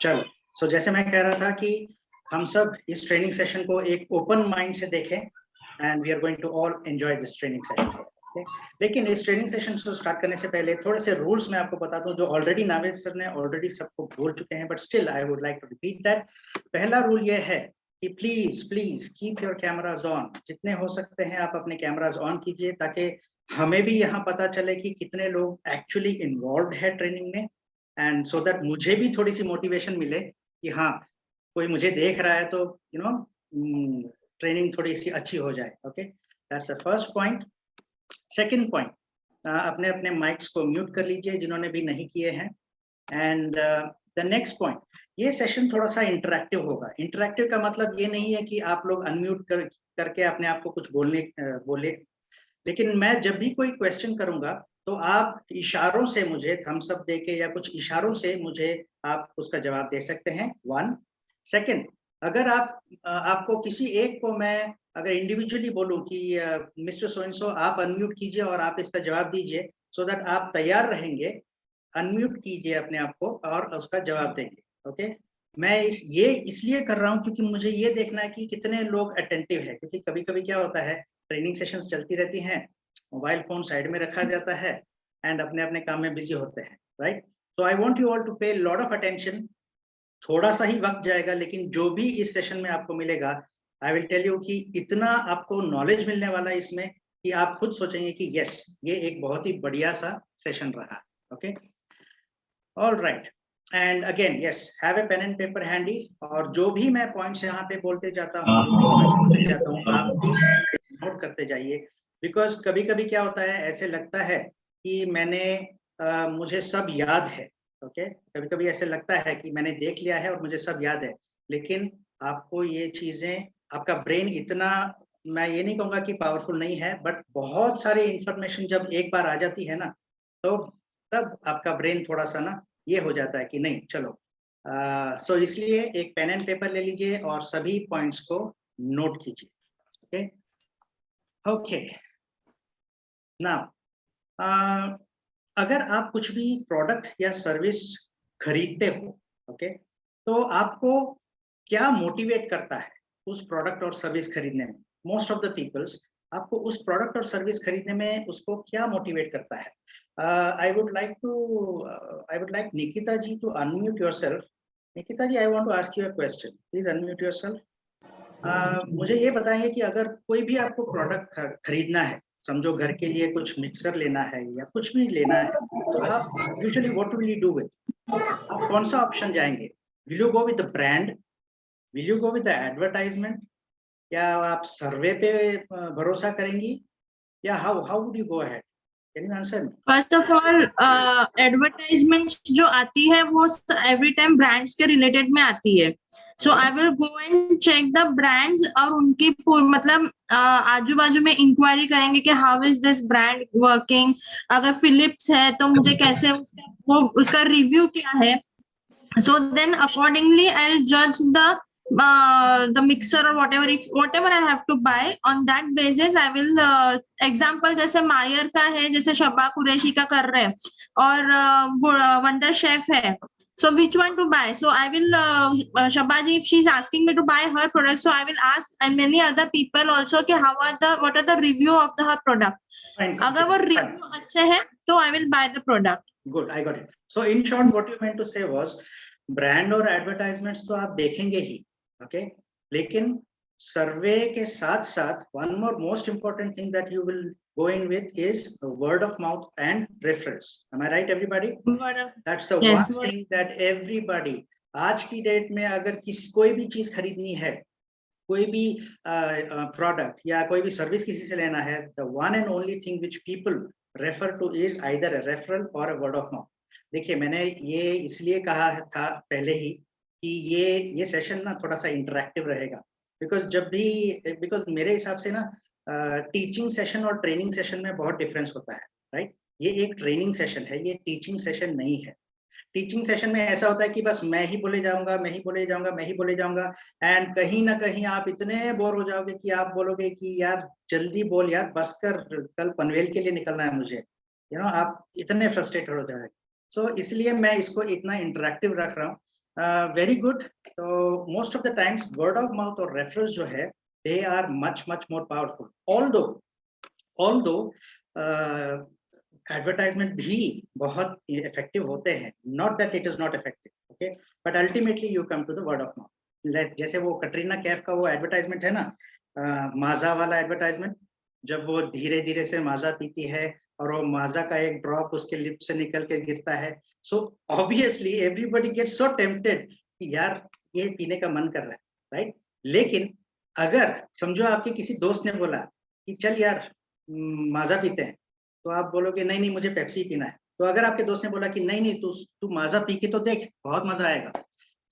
चलो, सो जैसे मैं कह रहा था कि हम सब इस ट्रेनिंग सेशन को एक ओपन माइंड से देखें and we are going to all enjoy this training session. लेकिन इस ट्रेनिंग सेशन को स्टार्ट करने से पहले थोड़े से रूल्स मैं आपको बता दूं जो ऑलरेडी नावेद सर ने ऑलरेडी सबको बोल चुके हैं, but still I would like to repeat that. पहला रूल ये है कि please please keep your cameras on. जितने हो सकते हैं आप अपने कैमराज ऑन कीजिए ताकि हमें भी यहाँ पता चले कि कितने लोग एक्चुअली इन्वॉल्व है ट्रेनिंग में, एंड सो दैट मुझे भी थोड़ी सी मोटिवेशन मिले कि हाँ कोई मुझे देख रहा है तो यू नो ट्रेनिंग थोड़ी सी अच्छी हो जाए। Okay, that's the first point. Second point, अपने अपने माइक्स को म्यूट कर लीजिए जिन्होंने भी नहीं किए हैं। एंड द नेक्स्ट पॉइंट, ये सेशन थोड़ा सा इंटरेक्टिव होगा। इंटरेक्टिव का मतलब ये नहीं है कि आप लोग अनम्यूट करके अपने आप को कुछ बोले, लेकिन मैं जब भी कोई क्वेश्चन करूंगा तो आप इशारों से मुझे थम्स अप देके या कुछ इशारों से मुझे आप उसका जवाब दे सकते हैं। वन। सेकंड, अगर आपको किसी एक को मैं अगर इंडिविजुअली बोलूं कि मिस्टर सो एंड सो आप अनम्यूट कीजिए और आप इसका जवाब दीजिए, सो दैट आप तैयार रहेंगे, अनम्यूट कीजिए अपने आप को और उसका जवाब देंगे। ओके, मैं ये इसलिए कर रहा हूँ क्योंकि मुझे ये देखना है कि कितने लोग अटेंटिव है, क्योंकि कभी कभी क्या होता है ट्रेनिंग सेशंस चलती रहती हैं, मोबाइल फोन साइड में रखा जाता है एंड अपने अपने काम में बिजी होते हैं, right. So I want you all to pay lot of attention. थोड़ा सा ही वक्त जाएगा लेकिन जो भी इस सेशन में आपको मिलेगा, आई विल टेल यू कि इतना आपको नॉलेज मिलने वाला है इसमें कि आप खुद सोचेंगे कि यस ये एक बहुत ही बढ़िया सा सेशन रहा। Okay, all right, and again yes have a pen and paper handy, और जो भी मैं पॉइंट्स यहाँ पे बोलते जाता हूँ, जो भी पॉइंट्स बोलते जाता हूँ, आप प्लीज नोट करते जाइए। बिकॉज कभी कभी क्या होता है, ऐसे लगता है कि मुझे सब याद है। ओके, कभी कभी ऐसे लगता है कि मैंने देख लिया है और मुझे सब याद है, लेकिन आपको ये चीजें, आपका ब्रेन इतना, मैं ये नहीं कहूँगा कि पावरफुल नहीं है, बट बहुत सारी इंफॉर्मेशन जब एक बार आ जाती है ना, तो तब आपका ब्रेन थोड़ा सा ना ये हो जाता है कि नहीं चलो। सो इसलिए एक पेन एंड पेपर ले लीजिए और सभी पॉइंट्स को नोट कीजिए। ओके ओके, नाउ अगर आप कुछ भी प्रोडक्ट या सर्विस खरीदते हो, ओके, तो आपको क्या मोटिवेट करता है उस प्रोडक्ट और सर्विस खरीदने में? मोस्ट ऑफ द पीपल्स, आपको उस प्रोडक्ट और सर्विस खरीदने में उसको क्या मोटिवेट करता है? I would like Nikita ji to unmute yourself. Nikita ji, I want to ask you a question, please unmute yourself. मुझे ये बताएंगे कि अगर कोई भी आपको प्रोडक्ट खरीदना है, समझो घर के लिए कुछ मिक्सर लेना है या कुछ भी लेना है, तो आप usually what will you do with? आप कौन सा ऑप्शन जाएंगे? Will you go with the brand, will you go with the advertisement, या आप सर्वे पे भरोसा करेंगी, या how would you go ahead? Can you answer me? First of all advertisement जो आती है वो एवरी टाइम ब्रांड्स के रिलेटेड में आती है, so I will go and check the brands और उनकी मतलब आजू बाजू में इंक्वायरी करेंगे कि how is this brand working. अगर फिलिप्स है तो मुझे कैसे उसका रिव्यू क्या है, so then accordingly I'll judge the mixer or whatever I have to buy. On that basis I will example जैसे मायर का है, जैसे शबा कुरैशी का कर रहे हैं, और वंडर शेफ है, so which one to buy? So I will Shabaji, if she's asking me to buy her product, so I will ask and many other people also कि what are the review of her product. अगर वो review अच्छे हैं तो I will buy the product. Good, I got it. So in short what you meant to say was brand और advertisements तो आप देखेंगे ही, ओके, लेकिन सर्वे के साथ साथ one more most important thing that you will go in with is word of mouth and referrals. Am I right, everybody? That's the yes, one thing that everybody, आज की डेट में अगर कोई भी चीज खरीदनी है, कोई भी प्रोडक्ट या कोई भी सर्विस किसी से लेना है, the one and only thing which people refer to is either a referral or a word of mouth. देखिए, मैंने ये इसलिए कहा था पहले ही कि ये सेशन ना थोड़ा सा इंटरेक्टिव रहेगा, बिकॉज मेरे हिसाब से ना टीचिंग सेशन और ट्रेनिंग सेशन में बहुत डिफरेंस होता है, राइट। ये एक ट्रेनिंग सेशन है, ये टीचिंग सेशन नहीं है। टीचिंग सेशन में ऐसा होता है कि बस मैं ही बोले जाऊंगा, एंड कहीं ना कहीं आप इतने बोर हो जाओगे कि आप बोलोगे कि यार जल्दी बोल यार, बस कर, कल पनवेल के लिए निकलना है मुझे, आप इतने फ्रस्ट्रेटेड हो जाएंगे। सो इसलिए मैं इसको इतना इंटरेक्टिव रख रहा हूँ वेरी गुड। तो most of the times word of mouth और रेफरल्स जो है they are much more powerful, although advertisement भी बहुत इफेक्टिव होते हैं, not that it is not effective, okay, but ultimately you come to the word of mouth. जैसे वो कटरीना कैफ का वो एडवर्टाइजमेंट है ना, माजा वाला एडवर्टाइजमेंट, जब वो धीरे धीरे से माजा पीती है और वो माजा का एक ड्रॉप उसके लिप से निकल के गिरता है, so obviously everybody gets so tempted कि यार ये पीने का मन कर रहा है, राइट? लेकिन अगर समझो आपके किसी दोस्त ने बोला कि चल यार माजा पीते हैं, तो आप बोलोगे नहीं नहीं मुझे पेप्सी पीना है। तो अगर आपके दोस्त ने बोला कि नहीं नहीं तू माजा पी के तो देख, बहुत मजा आएगा,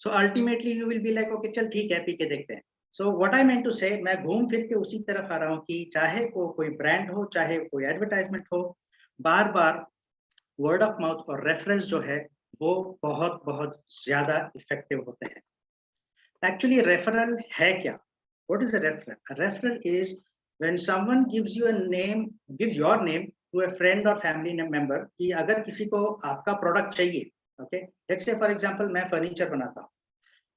so ultimately you will be like okay चल ठीक है पी के देखते हैं। So what I mean to say, मैं घूम फिर के उसी तरफ आ रहा हूँ कि चाहे कोई ब्रांड हो, चाहे कोई एडवर्टाइजमेंट हो, बार बार वर्ड ऑफ माउथ और रेफरेंस जो है वो बहुत ज्यादा इफेक्टिव होते हैं। एक्चुअली रेफरल है क्या? What is a referral? A referral is when someone gives you a name, gives your name to a friend और फैमिली मेंबर, कि अगर किसी को आपका प्रोडक्ट चाहिए, okay, let's say for example मैं फर्नीचर बनाता हूँ,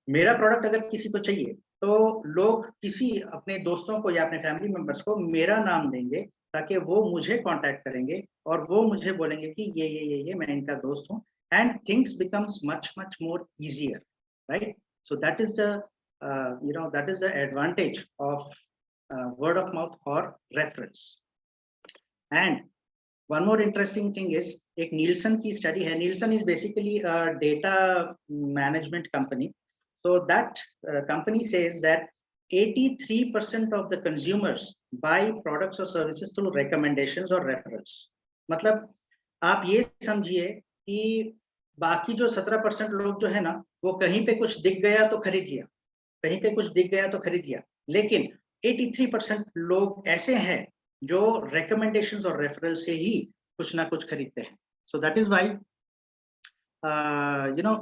मेरा प्रोडक्ट अगर किसी को चाहिए तो लोग किसी अपने दोस्तों को या अपने फैमिली मेंबर्स को मेरा नाम देंगे ताकि वो मुझे कांटेक्ट करेंगे और वो मुझे बोलेंगे कि ये मैं इनका दोस्त हूँ, and things becomes much more easier, right? So that is the that is the advantage of word of mouth or reference. And one more interesting thing is एक नीलसन की स्टडी है। Nielsen is basically a data management company. So that company says that 83% of the consumers buy products or services through recommendations or referrals. मतलब आप ये समझिए कि बाकी जो 17% लोग जो है ना, वो कहीं पे कुछ दिख गया तो खरीद लिया, कहीं पे कुछ दिख गया तो खरीद लिया, लेकिन 83% लोग ऐसे हैं जो recommendations और referral से ही कुछ ना कुछ खरीदते हैं। So that is why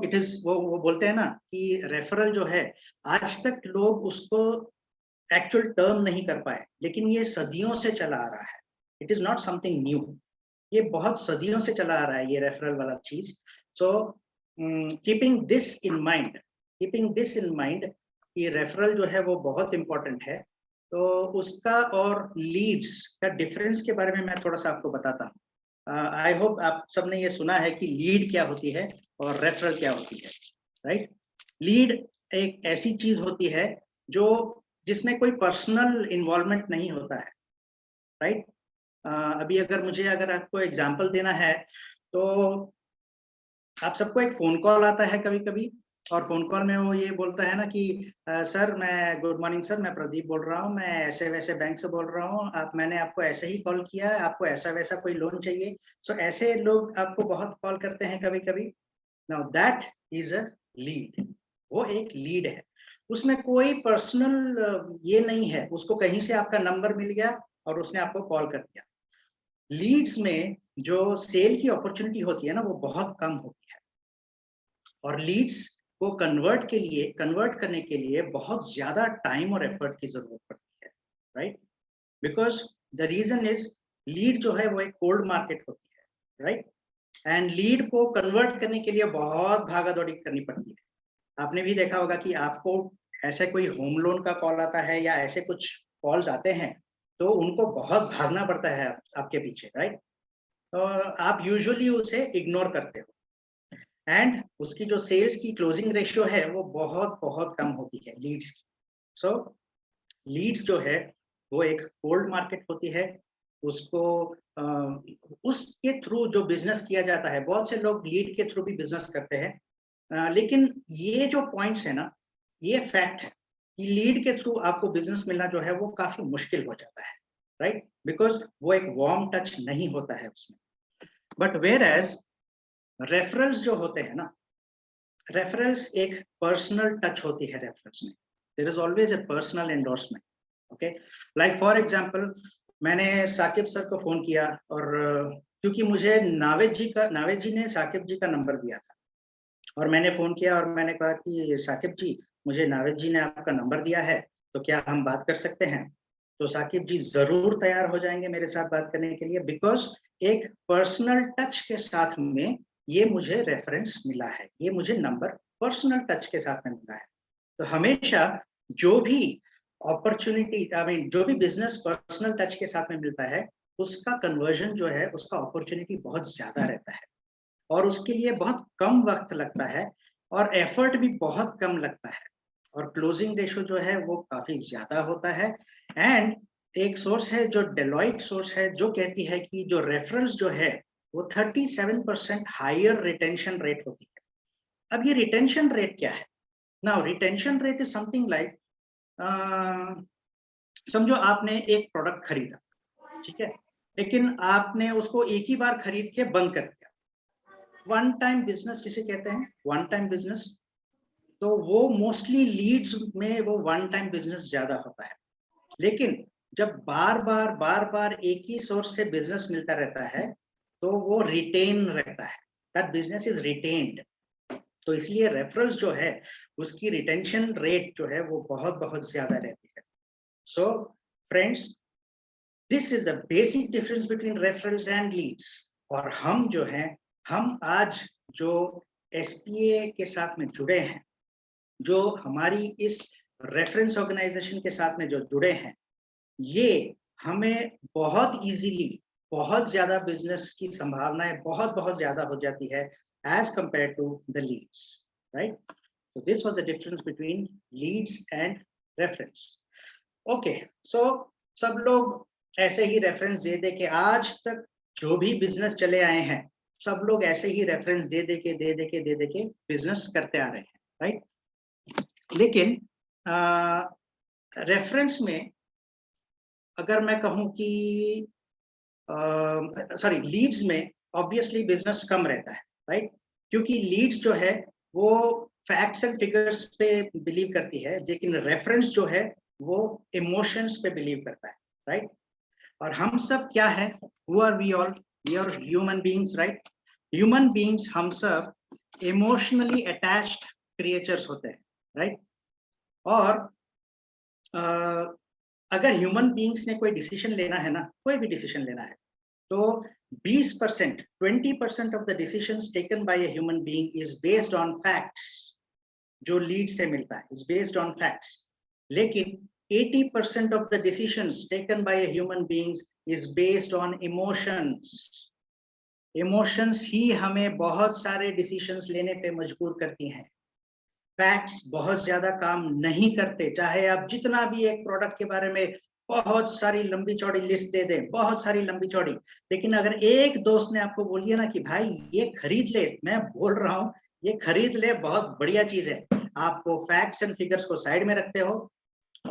it is वो बोलते हैं ना कि रेफरल जो है आज तक लोग उसको एक्चुअल टर्म नहीं कर पाए, लेकिन ये सदियों से चला आ रहा है। It is not something new, ये बहुत सदियों से चला आ रहा है ये रेफरल वाला चीज। So keeping this in mind कि रेफरल जो है वो बहुत इंपॉर्टेंट है, तो उसका और लीड्स का डिफरेंस के बारे में मैं थोड़ा सा आपको बताता हूँ। आई होप आप सबने ये सुना है कि लीड क्या होती है और रेफरल क्या होती है, राइट? लीड एक ऐसी चीज होती है जो जिसमें कोई पर्सनल इन्वॉल्वमेंट नहीं होता है, राइट? अभी अगर आपको एग्जांपल देना है तो आप सबको एक फोन कॉल आता है कभी कभी, और फोन कॉल में वो ये बोलता है ना कि सर मैं गुड मॉर्निंग सर, मैं प्रदीप बोल रहा हूँ, मैं ऐसे वैसे बैंक से बोल रहा हूँ, मैंने आपको ऐसे ही कॉल किया है, आपको ऐसा वैसा कोई लोन चाहिए। सो ऐसे लोग आपको बहुत कॉल करते हैं कभी कभी। Now that is a lead, वो एक लीड है, उसमें कोई पर्सनल ये नहीं है, उसको कहीं से आपका नंबर मिल गया और उसने आपको कॉल कर दिया। लीड्स में जो सेल की अपॉर्चुनिटी होती है ना वो बहुत कम होती है, और लीड्स को कन्वर्ट करने के लिए बहुत ज्यादा टाइम और एफर्ट की जरूरत पड़ती है, right? Because the reason is lead जो है वो एक कोल्ड मार्केट होती है, राइट? एंड लीड को कन्वर्ट करने के लिए बहुत भागा दौड़ी करनी पड़ती है। आपने भी देखा होगा कि आपको ऐसे कोई होम लोन का कॉल आता है या ऐसे कुछ कॉल्स आते हैं तो उनको बहुत भागना पड़ता है आपके पीछे, राइट? तो आप यूजुअली उसे इग्नोर करते हो, एंड उसकी जो सेल्स की क्लोजिंग रेशियो है वो बहुत कम होती है लीड्स की। सो लीड्स जो है वो एक कोल्ड मार्केट होती है, उसको उसके थ्रू जो बिजनेस किया जाता है, बहुत से लोग लीड के थ्रू भी बिजनेस करते हैं, लेकिन ये जो पॉइंट्स है ना, ये फैक्ट है कि लीड के थ्रू आपको बिजनेस मिलना जो है वो काफी मुश्किल हो जाता है, राइट? बिकॉज वो एक वार्म टच नहीं होता है उसमें। बट वेयर एज रेफरल्स जो होते हैं ना, रेफरल्स एक पर्सनल टच होती है रेफरल्स में। There is always a personal endorsement, okay? Like for example मैंने साकिब सर को फोन किया, और क्योंकि मुझे नावेद जी ने साकिब जी का नंबर दिया था, और मैंने फोन किया और मैंने कहा कि साकिब जी मुझे नावेद जी ने आपका नंबर दिया है, तो क्या हम बात कर सकते हैं? तो साकिब जी जरूर तैयार हो जाएंगे मेरे साथ बात करने के लिए, बिकॉज एक पर्सनल टच के साथ में ये मुझे रेफरेंस मिला है, ये मुझे नंबर पर्सनल टच के साथ में मिला है। तो हमेशा जो भी अपॉर्चुनिटी, आई मीन जो भी बिजनेस पर्सनल टच के साथ में मिलता है, उसका कन्वर्जन जो है, उसका अपॉर्चुनिटी बहुत ज्यादा रहता है और उसके लिए बहुत कम वक्त लगता है और एफर्ट भी बहुत कम लगता है और क्लोजिंग रेशो जो है वो काफी ज्यादा होता है। एंड एक सोर्स है जो डेलॉइट सोर्स है जो कहती है कि जो रेफरेंस जो है वो 37% हायर रिटेंशन रेट होती है। अब ये रिटेंशन रेट क्या है? Now retention rate is something like, समझो आपने एक प्रोडक्ट खरीदा, ठीक है, लेकिन आपने उसको एक ही बार खरीद के बंद कर दिया। वन टाइम बिजनेस जिसे कहते हैं, वन टाइम बिजनेस, तो वो मोस्टली लीड्स में वो वन टाइम बिजनेस ज्यादा होता है। लेकिन जब बार बार एक ही सोर्स से बिजनेस मिलता रहता है तो वो रिटेन रहता है, दैट बिजनेस इज रिटेन्ड। तो इसलिए रेफरल्स जो है उसकी रिटेंशन रेट जो है वो बहुत ज्यादा रहती है। So friends, this is the basic difference between referrals and leads. और हम जो हैं, हम आज जो एसपीए के साथ में जुड़े हैं, जो हमारी इस रेफरेंस ऑर्गेनाइजेशन के साथ में जो जुड़े हैं, ये हमें बहुत इजीली बहुत ज्यादा बिजनेस की संभावनाएं बहुत ज्यादा हो जाती है as compare to the leads, right? So this was the difference between leads and reference. Okay, so सब लोग ऐसे ही रेफरेंस दे दे के, आज तक जो भी बिजनेस चले आए हैं सब लोग ऐसे ही रेफरेंस दे दे के बिजनेस करते आ रहे हैं, राइट? लेकिन रेफरेंस में अगर मैं कहूं कि सॉरी लीड्स में ऑब्वियसली बिजनेस कम रहता है, राइट? क्योंकि लीड्स जो है वो फैक्ट्स एंड फिगर्स पे बिलीव करती है, लेकिन रेफरेंस जो है वो इमोशंस पे बिलीव करता है, राइट? और हम सब क्या है, who are we all? We are human beings, right? Human beings हम सब इमोशनली अटैच्ड क्रिएचर्स होते हैं, राइट? और अगर ह्यूमन बीइंग्स ने कोई डिसीजन लेना है ना, कोई भी डिसीजन लेना है, तो 20%, 20% of the decisions taken by a human being is based on facts, जो लीड से मिलता है इज बेस्ड ऑन फैक्ट्स। लेकिन 80% of the decisions taken by a human beings is based on emotions. Emotions ही हमें बहुत सारे डिसीजंस लेने पे मजबूर करती हैं। फैक्ट्स बहुत ज्यादा काम नहीं करते, चाहे आप जितना भी एक प्रोडक्ट के बारे में बहुत सारी लंबी चौड़ी लिस्ट दे दें, बहुत सारी लंबी चौड़ी, लेकिन अगर एक दोस्त ने आपको बोल दिया ना कि भाई ये खरीद ले, मैं बोल रहा हूँ ये खरीद ले, बहुत बढ़िया चीज है, आप वो फैक्ट्स एंड फिगर्स को साइड में रखते हो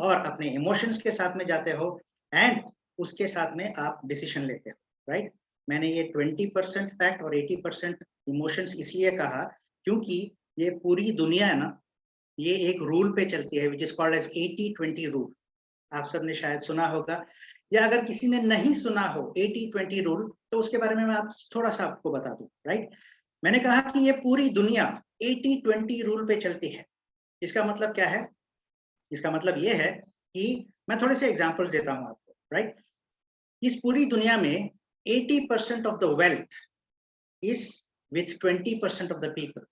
और अपने इमोशंस के साथ में जाते हो एंड उसके साथ में आप डिसीजन लेते हो, राइट? मैंने ये 20% फैक्ट और 80% इमोशंस इसलिए कहा क्योंकि ये पूरी दुनिया है ना, ये एक रूल पे चलती है which is called as 80-20 rule. आप सबने शायद सुना होगा, या अगर किसी ने नहीं सुना हो 80-20 रूल, तो उसके बारे में मैं आप थोड़ा सा आपको बता दूं, राइट? मैंने कहा कि ये पूरी दुनिया 80-20 रूल पे चलती है। इसका मतलब क्या है? इसका मतलब ये है कि मैं थोड़े से एग्जांपल्स देता हूं आपको, राइट? इस पूरी दुनिया में 80% of the wealth is with 20% of the people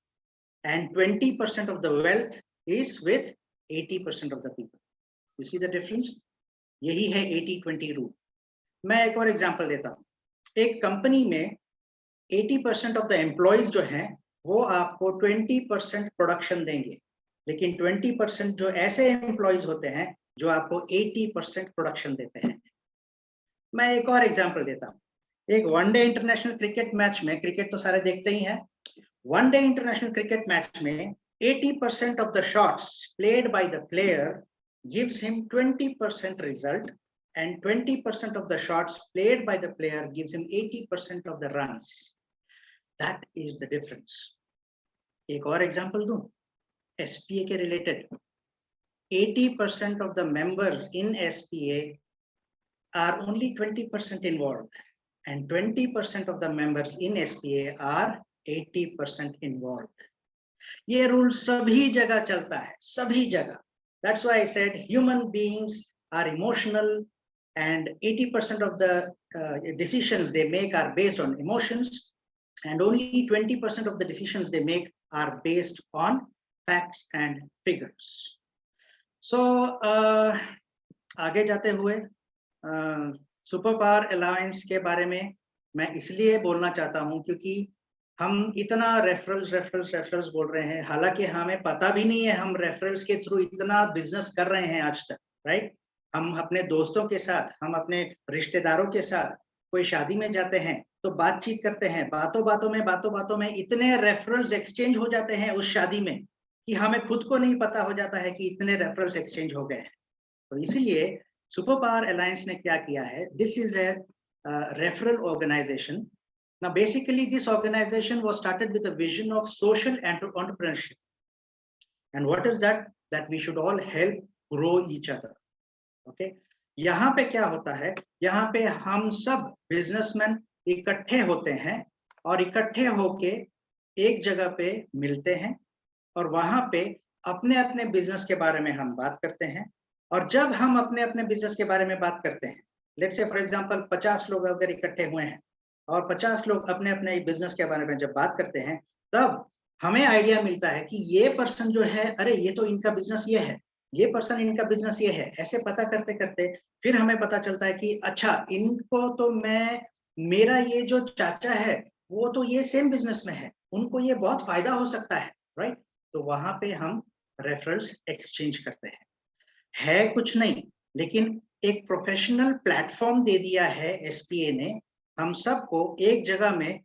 and 20% of the wealth is with 80% of the people. You see the difference? यही है 80-20 रूल। मैं एक और एग्जांपल देता हूँ। एक कंपनी में 80% ऑफ द एम्प्लॉइज जो हैं वो आपको 20% प्रोडक्शन देंगे, लेकिन 20% जो ऐसे एम्प्लॉइज होते हैं जो आपको 80% प्रोडक्शन देते हैं। मैं एक और एग्जांपल देता हूँ। एक वनडे इंटरनेशनल क्रिकेट मैच में, क्रिकेट तो सारे देखते ही हैं, one day international cricket match में 80% of the shots played by the player gives him 20% result and 20% of the shots played by the player gives him 80% of the runs. That is the difference. एक और example दूं SPA के related. 80% of the members in SPA are only 20% involved and 20% of the members in SPA are 80% involved. ये rule सभी जगह चलता है, सभी जगह। That's why I said human beings are emotional and 80% of the decisions they make are based on emotions and only 20% of the decisions they make are based on facts and figures. So आगे जाते हुए super power alliance के बारे में मैं इसलिए बोलना चाहता हूं क्योंकि हम इतना रेफरल्स बोल रहे हैं, हालांकि हमें पता भी नहीं है हम रेफरल्स के थ्रू इतना बिजनेस कर रहे हैं आज तक, राइट? हम अपने दोस्तों के साथ, हम अपने रिश्तेदारों के साथ कोई शादी में जाते हैं तो बातचीत करते हैं, बातों बातों में इतने रेफरल्स एक्सचेंज हो जाते हैं उस शादी में कि हमें खुद को नहीं पता हो जाता है कि इतने रेफरल्स एक्सचेंज हो गए हैं। तो इसीलिए सुपर पावर अलायंस ने क्या किया है, this is a referral organization. Now basically this organization was started with a vision of social entrepreneurship. And what is that? That we should all help grow each other. Okay? यहाँ पे क्या होता है, यहाँ पे हम सब बिजनेसमैन इकट्ठे होते हैं और इकट्ठे होके एक जगह पे मिलते हैं और वहां पे अपने अपने बिजनेस के बारे में हम बात करते हैं. और जब हम अपने अपने बिजनेस के बारे में बात करते हैं, लेट्स से फॉर एग्जांपल 50 लोग अगर इकट्ठे हुए हैं और 50 लोग अपने अपने बिजनेस के बारे में जब बात करते हैं, तब हमें आइडिया मिलता है कि ये पर्सन जो है, अरे ये तो इनका बिजनेस ये है, ये पर्सन इनका बिजनेस ये है. ऐसे पता करते करते फिर हमें पता चलता है कि अच्छा, इनको तो मेरा ये जो चाचा है वो तो ये सेम बिजनेस में है, उनको ये बहुत फायदा हो सकता है, राइट? तो वहां पे हम रेफरल्स एक्सचेंज करते हैं. है कुछ नहीं, लेकिन एक प्रोफेशनल प्लेटफॉर्म दे दिया है एसपीए ने, हम सबको एक जगह में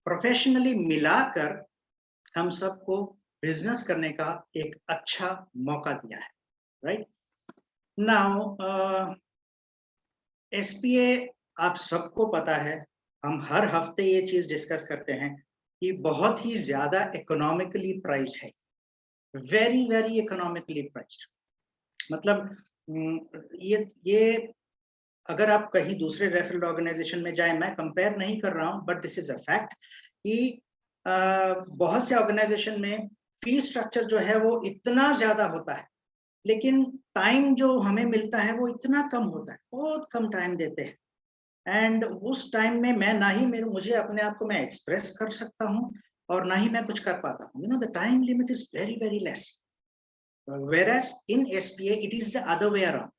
प्रोफेशनली मिलाकर हम सबको बिजनेस करने का एक अच्छा मौका दिया है, राइट? नाउ एसपीए आप सबको पता है, हम हर हफ्ते ये चीज डिस्कस करते हैं कि बहुत ही ज्यादा इकोनॉमिकली प्राइस्ड है, वेरी वेरी इकोनॉमिकली प्राइस्ड. मतलब ये अगर आप कहीं दूसरे रेफरल ऑर्गेनाइजेशन में जाएं, मैं कंपेयर नहीं कर रहा हूं, but this is a fact कि बहुत से ऑर्गेनाइजेशन में फी स्ट्रक्चर जो है वो इतना ज्यादा होता है, लेकिन टाइम जो हमें मिलता है वो इतना कम होता है, बहुत कम टाइम देते हैं. एंड उस टाइम में मैं ना ही मुझे अपने आप को मैं एक्सप्रेस कर सकता हूँ और ना ही मैं कुछ कर पाता हूँ. The time limit is very very less. Whereas in SPA it is the other way around.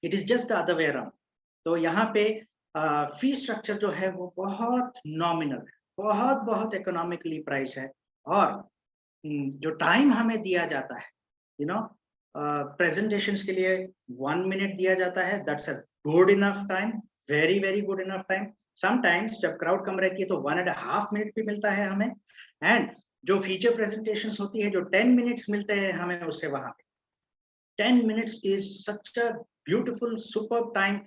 It is just the other way around. तो यहाँ पे फी स्ट्रक्चर जो है वो बहुत नॉमिनल है, बहुत इकोनॉमिकली प्राइस है. और जो टाइम हमें दिया जाता है, प्रेजेंटेशंस के लिए 1 मिनट दिया जाता है, that's a good enough time, very very good enough time. Sometimes जब क्राउड कम रहती है तो 1.5 मिनट भी मिलता है हमें. एंड जो फीचर प्रेजेंटेशंस होती है, जो 10 मिनट्स मिलते हैं हमें उससे वहां पे 10 minutes is such a beautiful super time.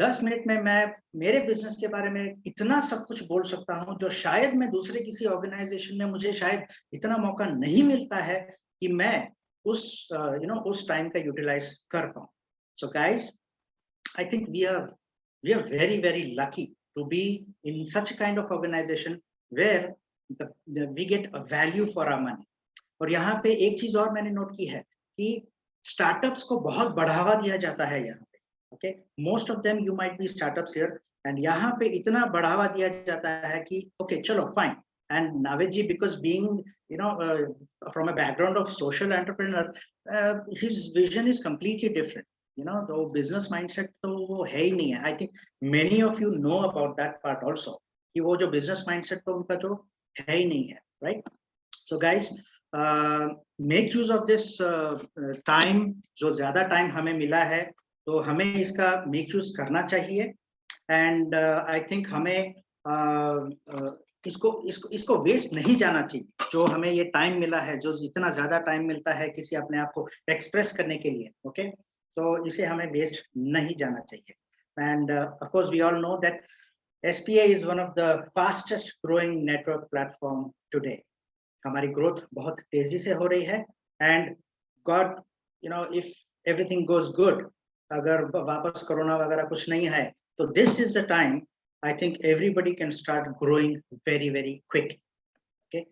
10 minute में मैं मेरे बिजनेस के बारे में इतना सब कुछ बोल सकता हूँ जो शायद मैं दूसरे किसी ऑर्गेनाइजेशन में मुझे शायद इतना मौका नहीं मिलता है कि मैं उस टाइम का यूटिलाइज कर पाऊँ. So guys, I think we are very very lucky to be in such kind of organization where we get a value for our money. और यहाँ पे एक चीज और मैंने नोट की है कि स्टार्टअप्स को बहुत बढ़ावा दिया जाता है यहाँ पे. Okay, most of them you might be startups here, and यहाँ पे इतना बढ़ावा दिया जाता है कि ओके चलो fine. And Naved ji, because being from a background of social entrepreneur, his vision is completely different. तो बिजनेस माइंडसेट तो वो है ही नहीं है. I think many of you know about that part also, कि वो जो बिजनेस माइंडसेट तो उनका जो है ही नहीं है, right? So guys, make use of this time. जो ज्यादा टाइम हमें मिला है तो हमें इसका मेक यूज करना चाहिए. एंड आई थिंक हमें इसको वेस्ट नहीं जाना चाहिए. जो हमें ये टाइम मिला है, जो इतना ज्यादा टाइम मिलता है किसी अपने आप को एक्सप्रेस करने के लिए, ओके, तो इसे हमें वेस्ट नहीं जाना चाहिए. And of course we all know that SPA is one of the fastest growing network platform today. हमारी ग्रोथ बहुत तेजी से हो रही है. And God, if everything goes good, अगर वापस कोरोना वगैरह कुछ नहीं है, तो this is the time I think everybody can start growing very very quick. Okay,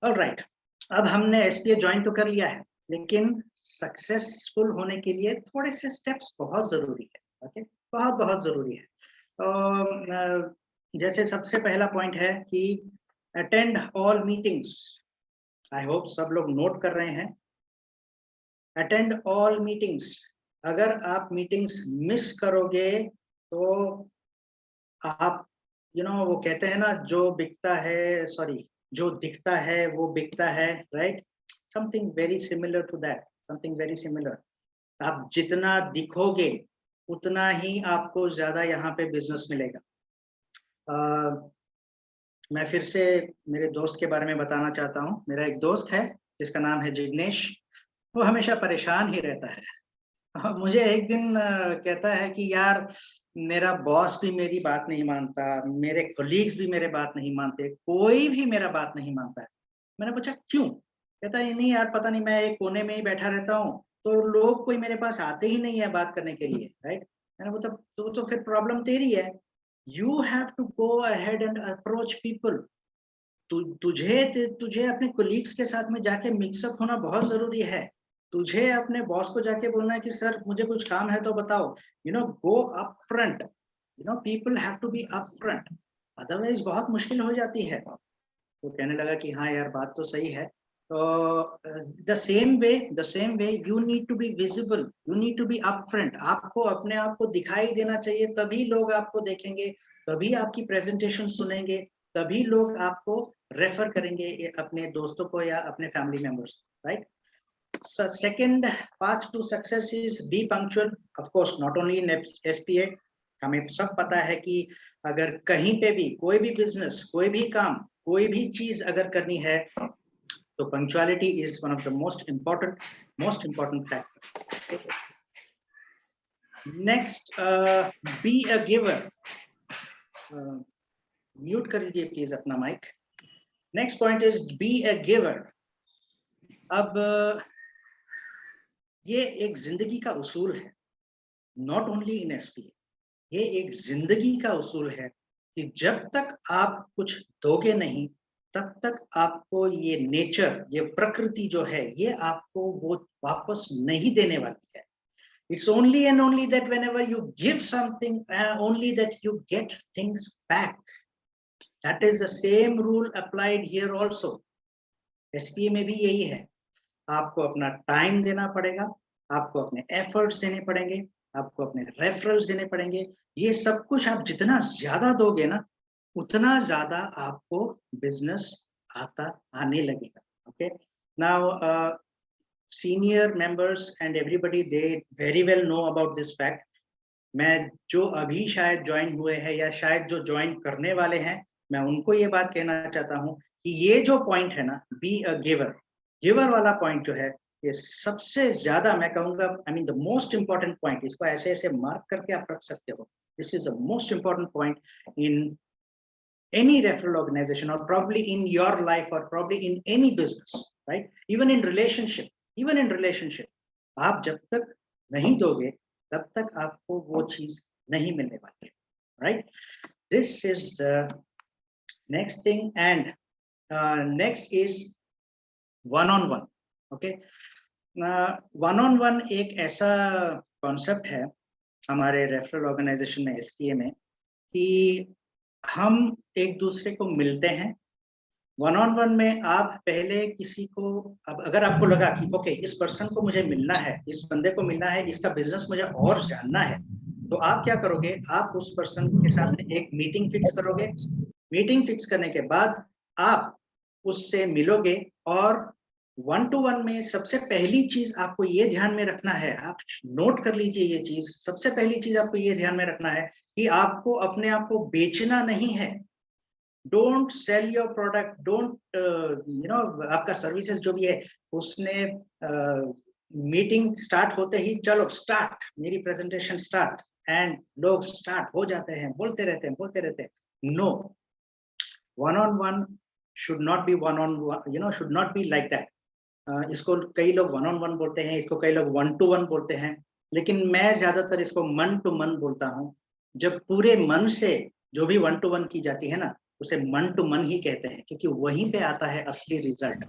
all right. अब हमने SPA ज्वाइन तो कर लिया है, लेकिन सक्सेसफुल होने के लिए थोड़े से स्टेप्स बहुत जरूरी है. ओके, बहुत जरूरी है. जैसे सबसे पहला पॉइंट है कि attend all meetings. I hope सब लोग नोट कर रहे हैं। Attend all meetings. अगर आप मीटिंग्स मिस करोगे तो आप वो कहते हैं ना, जो बिकता है, सॉरी, जो दिखता है वो बिकता है, right? Something very similar to that, something very similar. आप जितना दिखोगे उतना ही आपको ज्यादा यहाँ पे बिजनेस मिलेगा। मैं फिर से मेरे दोस्त के बारे में बताना चाहता हूँ। मेरा एक दोस्त है जिसका नाम है जिग्नेश। वो हमेशा परेशान ही रहता है। मुझे एक दिन कहता है कि यार, मेरा बॉस भी मेरी बात नहीं मानता, मेरे कोलीग्स भी मेरे बात नहीं मानते, कोई भी मेरा बात नहीं मानता है। मैंने पूछा क्यों? कहता है नहीं यार, पता नहीं, मैं एक कोने में ही बैठा रहता हूँ तो लोग कोई मेरे पास आते ही नहीं है बात करने के लिए, राइट? मैंने बोला तो फिर प्रॉब्लम तेरी है। You have to go ahead and approach people. तुझे अपने कोलीग्स के साथ में जाके मिक्सअप होना बहुत जरूरी है। तुझे अपने बॉस को जाके बोलना है कि सर मुझे कुछ काम है तो बताओ। Go up front. People have to be up front, otherwise बहुत मुश्किल हो जाती है। तो कहने लगा कि हाँ यार, बात तो सही है। तो the same way you need to be visible, you need to be up front. आपको अपने आप को दिखाई देना चाहिए, तभी लोग आपको देखेंगे, तभी आपकी प्रेजेंटेशन सुनेंगे, तभी लोग आपको रेफर करेंगे अपने दोस्तों को या अपने family members, right? Second path to success is be punctual. Of course not only in SPA. हमें सब पता है कि अगर कहीं पे भी कोई भी बिजनेस, कोई भी काम, कोई भी चीज अगर करनी है तो punctuality is one of the most important factor. Next, be a giver. Mute कर लीजिए प्लीज अपना mic. Next point is be a giver. अब ये एक जिंदगी का उसूल है, नॉट ओनली इन एसपीए। ये एक जिंदगी का उसूल है कि जब तक आप कुछ दोगे नहीं, तब तक आपको ये नेचर, ये प्रकृति जो है, ये आपको वो वापस नहीं देने वाली है। It's only and only that whenever you give something, only that you get things back. That is the same rule applied here also. SPA में भी यही है। आपको अपना टाइम देना पड़ेगा, आपको अपने एफर्ट्स देने पड़ेंगे, आपको अपने रेफरल्स देने पड़ेंगे। ये सब कुछ आप जितना ज्यादा दोगे ना, उतना ज्यादा आपको बिजनेस आने लगेगा। Okay, now senior members and everybody, they very well know about this fact. मैं जो अभी शायद ज्वाइन हुए हैं या शायद जो ज्वाइन करने वाले हैं, मैं उनको ये बात कहना चाहता हूँ कि ये जो पॉइंट है ना, बी अ गिवर वाला पॉइंट जो है, ये सबसे ज्यादा मैं कहूँगा, I mean the most important point. इसको ऐसे ऐसे मार्क करके आप रख सकते हो। This is the most important point in any referral organization, or probably in your life, or probably in any business, right? Even in relationship, आप जब तक नहीं दोगे तब तक आपको वो चीज नहीं मिलने वाली है, right? This is the next thing, and next is one-on-one. Okay, one-on-one एक ऐसा कॉन्सेप्ट है हमारे रेफरल ऑर्गेनाइजेशन में, एसपीए में, कि हम एक दूसरे को मिलते हैं। वन ऑन वन में आप पहले किसी को, अब अगर आपको लगा कि ओके, इस पर्सन को मुझे मिलना है, इस बंदे को मिलना है, इसका बिजनेस मुझे और जानना है, तो आप क्या करोगे? आप उस पर्सन के साथ एक मीटिंग फिक्स करोगे। मीटिंग फिक्स करने के बाद आप उससे मिलोगे, और वन टू वन में सबसे पहली चीज आपको ये ध्यान में रखना है, आप नोट कर लीजिए ये चीज। सबसे पहली चीज आपको ये ध्यान में रखना है कि आपको अपने आप को बेचना नहीं है। Don't sell your product, don't आपका सर्विसेज जो भी है, उसने मीटिंग स्टार्ट होते ही चलो स्टार्ट, मेरी प्रेजेंटेशन स्टार्ट, एंड लोग स्टार्ट हो जाते हैं, बोलते रहते हैं। No, one on one should not be one on should not be like that. इसको कई लोग वन ऑन वन बोलते हैं, इसको कई लोग वन टू वन बोलते हैं, लेकिन मैं ज्यादातर इसको मन टू मन बोलता हूँ। जब पूरे मन से जो भी वन टू वन की जाती है ना, उसे मन टू मन ही कहते हैं, क्योंकि वहीं पे आता है असली रिजल्ट।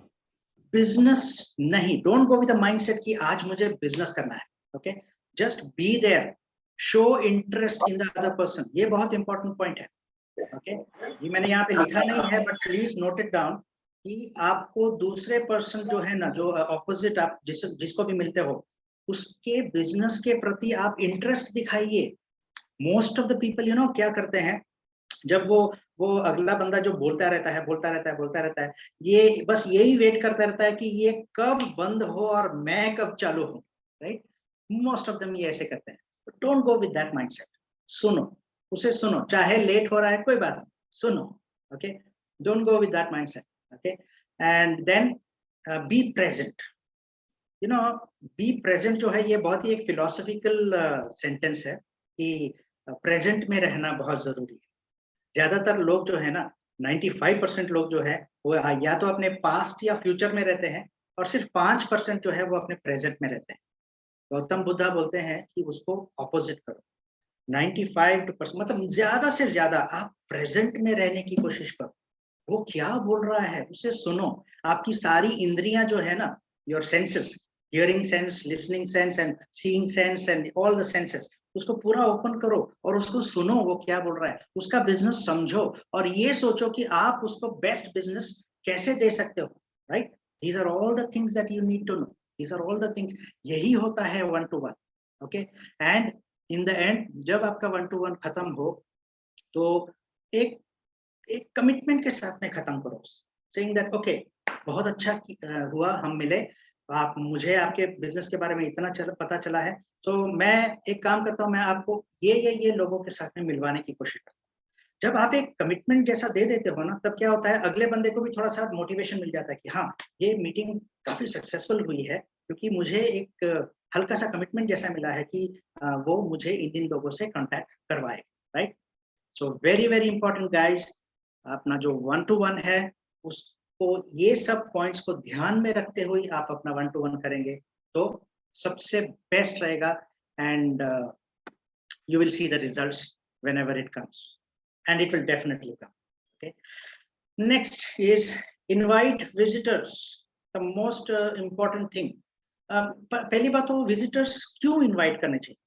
बिजनेस नहीं, don't go with the mindset कि आज मुझे बिजनेस करना है। Okay, just be there, show interest in the other person. ये बहुत इंपॉर्टेंट पॉइंट है। ओके ये मैंने यहाँ पे लिखा नहीं है, but please note it down कि आपको दूसरे पर्सन जो है ना, जो ऑपोजिट आप जिसको भी मिलते हो, उसके बिजनेस के प्रति आप इंटरेस्ट दिखाइए। मोस्ट ऑफ द पीपल क्या करते हैं, जब वो अगला बंदा जो बोलता रहता है, ये बस यही वेट करता रहता है कि ये कब बंद हो और मैं कब चालू हूँ, राइट? मोस्ट ऑफ देम ये ऐसे करते हैं। Don't go with that mindset. सुनो, उसे सुनो, चाहे लेट हो रहा है कोई बात नहीं, सुनो। Okay, don't go with that mindset. Okay, and then be present. Be present जो है, ये बहुत ही एक फिलोसफिकल सेंटेंस है कि प्रेजेंट में रहना बहुत जरूरी है। ज्यादातर लोग जो है ना, 95% लोग जो है वो या तो अपने पास्ट या फ्यूचर में रहते हैं, और सिर्फ 5% जो है वो अपने प्रेजेंट में रहते हैं। गौतम बुद्धा बोलते हैं कि उसको ऑपोजिट करो। 95% मतलब ज्यादा से ज्यादा आप प्रेजेंट में रहने की कोशिश करो। वो क्या बोल रहा है उसे सुनो। आपकी सारी इंद्रियां जो है ना, your senses, hearing sense, listening sense and seeing sense and all the senses, उसको पूरा ओपन करो और उसको सुनो वो क्या बोल रहा है, उसका बिजनेस समझो, और ये सोचो कि आप उसको बेस्ट बिजनेस कैसे दे सकते हो, right? These are all the things that you need to know. These are all the things. यही होता है 1-to-1। Okay, and in the end जब आपका 1-to-1 खत्म हो, तो एक एक कमिटमेंट के साथ में खत्म करो, सेइंग दैट ओके, बहुत अच्छा हुआ हम मिले, आप मुझे आपके बिजनेस के बारे में इतना पता चला है, तो मैं एक काम करता हूँ, मैं आपको ये लोगों के साथ में मिलवाने की कोशिश करता हूँ। जब आप एक कमिटमेंट जैसा दे देते हो ना, तब क्या होता है, अगले बंदे को भी थोड़ा सा मोटिवेशन मिल जाता है कि हाँ, ये मीटिंग काफी सक्सेसफुल हुई है, क्योंकि मुझे एक हल्का सा कमिटमेंट जैसा मिला है कि वो मुझे इन लोगों से कॉन्टैक्ट करवाए, right? So very very important guys, अपना जो 1-to-1 है, उसको ये सब पॉइंट्स को ध्यान में रखते हुए आप अपना 1-to-1 करेंगे तो सबसे बेस्ट रहेगा, and you will see the results whenever it comes, and it will definitely come. Okay, next is invite visitors, the most important thing. पहली बात तो विजिटर्स क्यों इनवाइट करने चाहिए?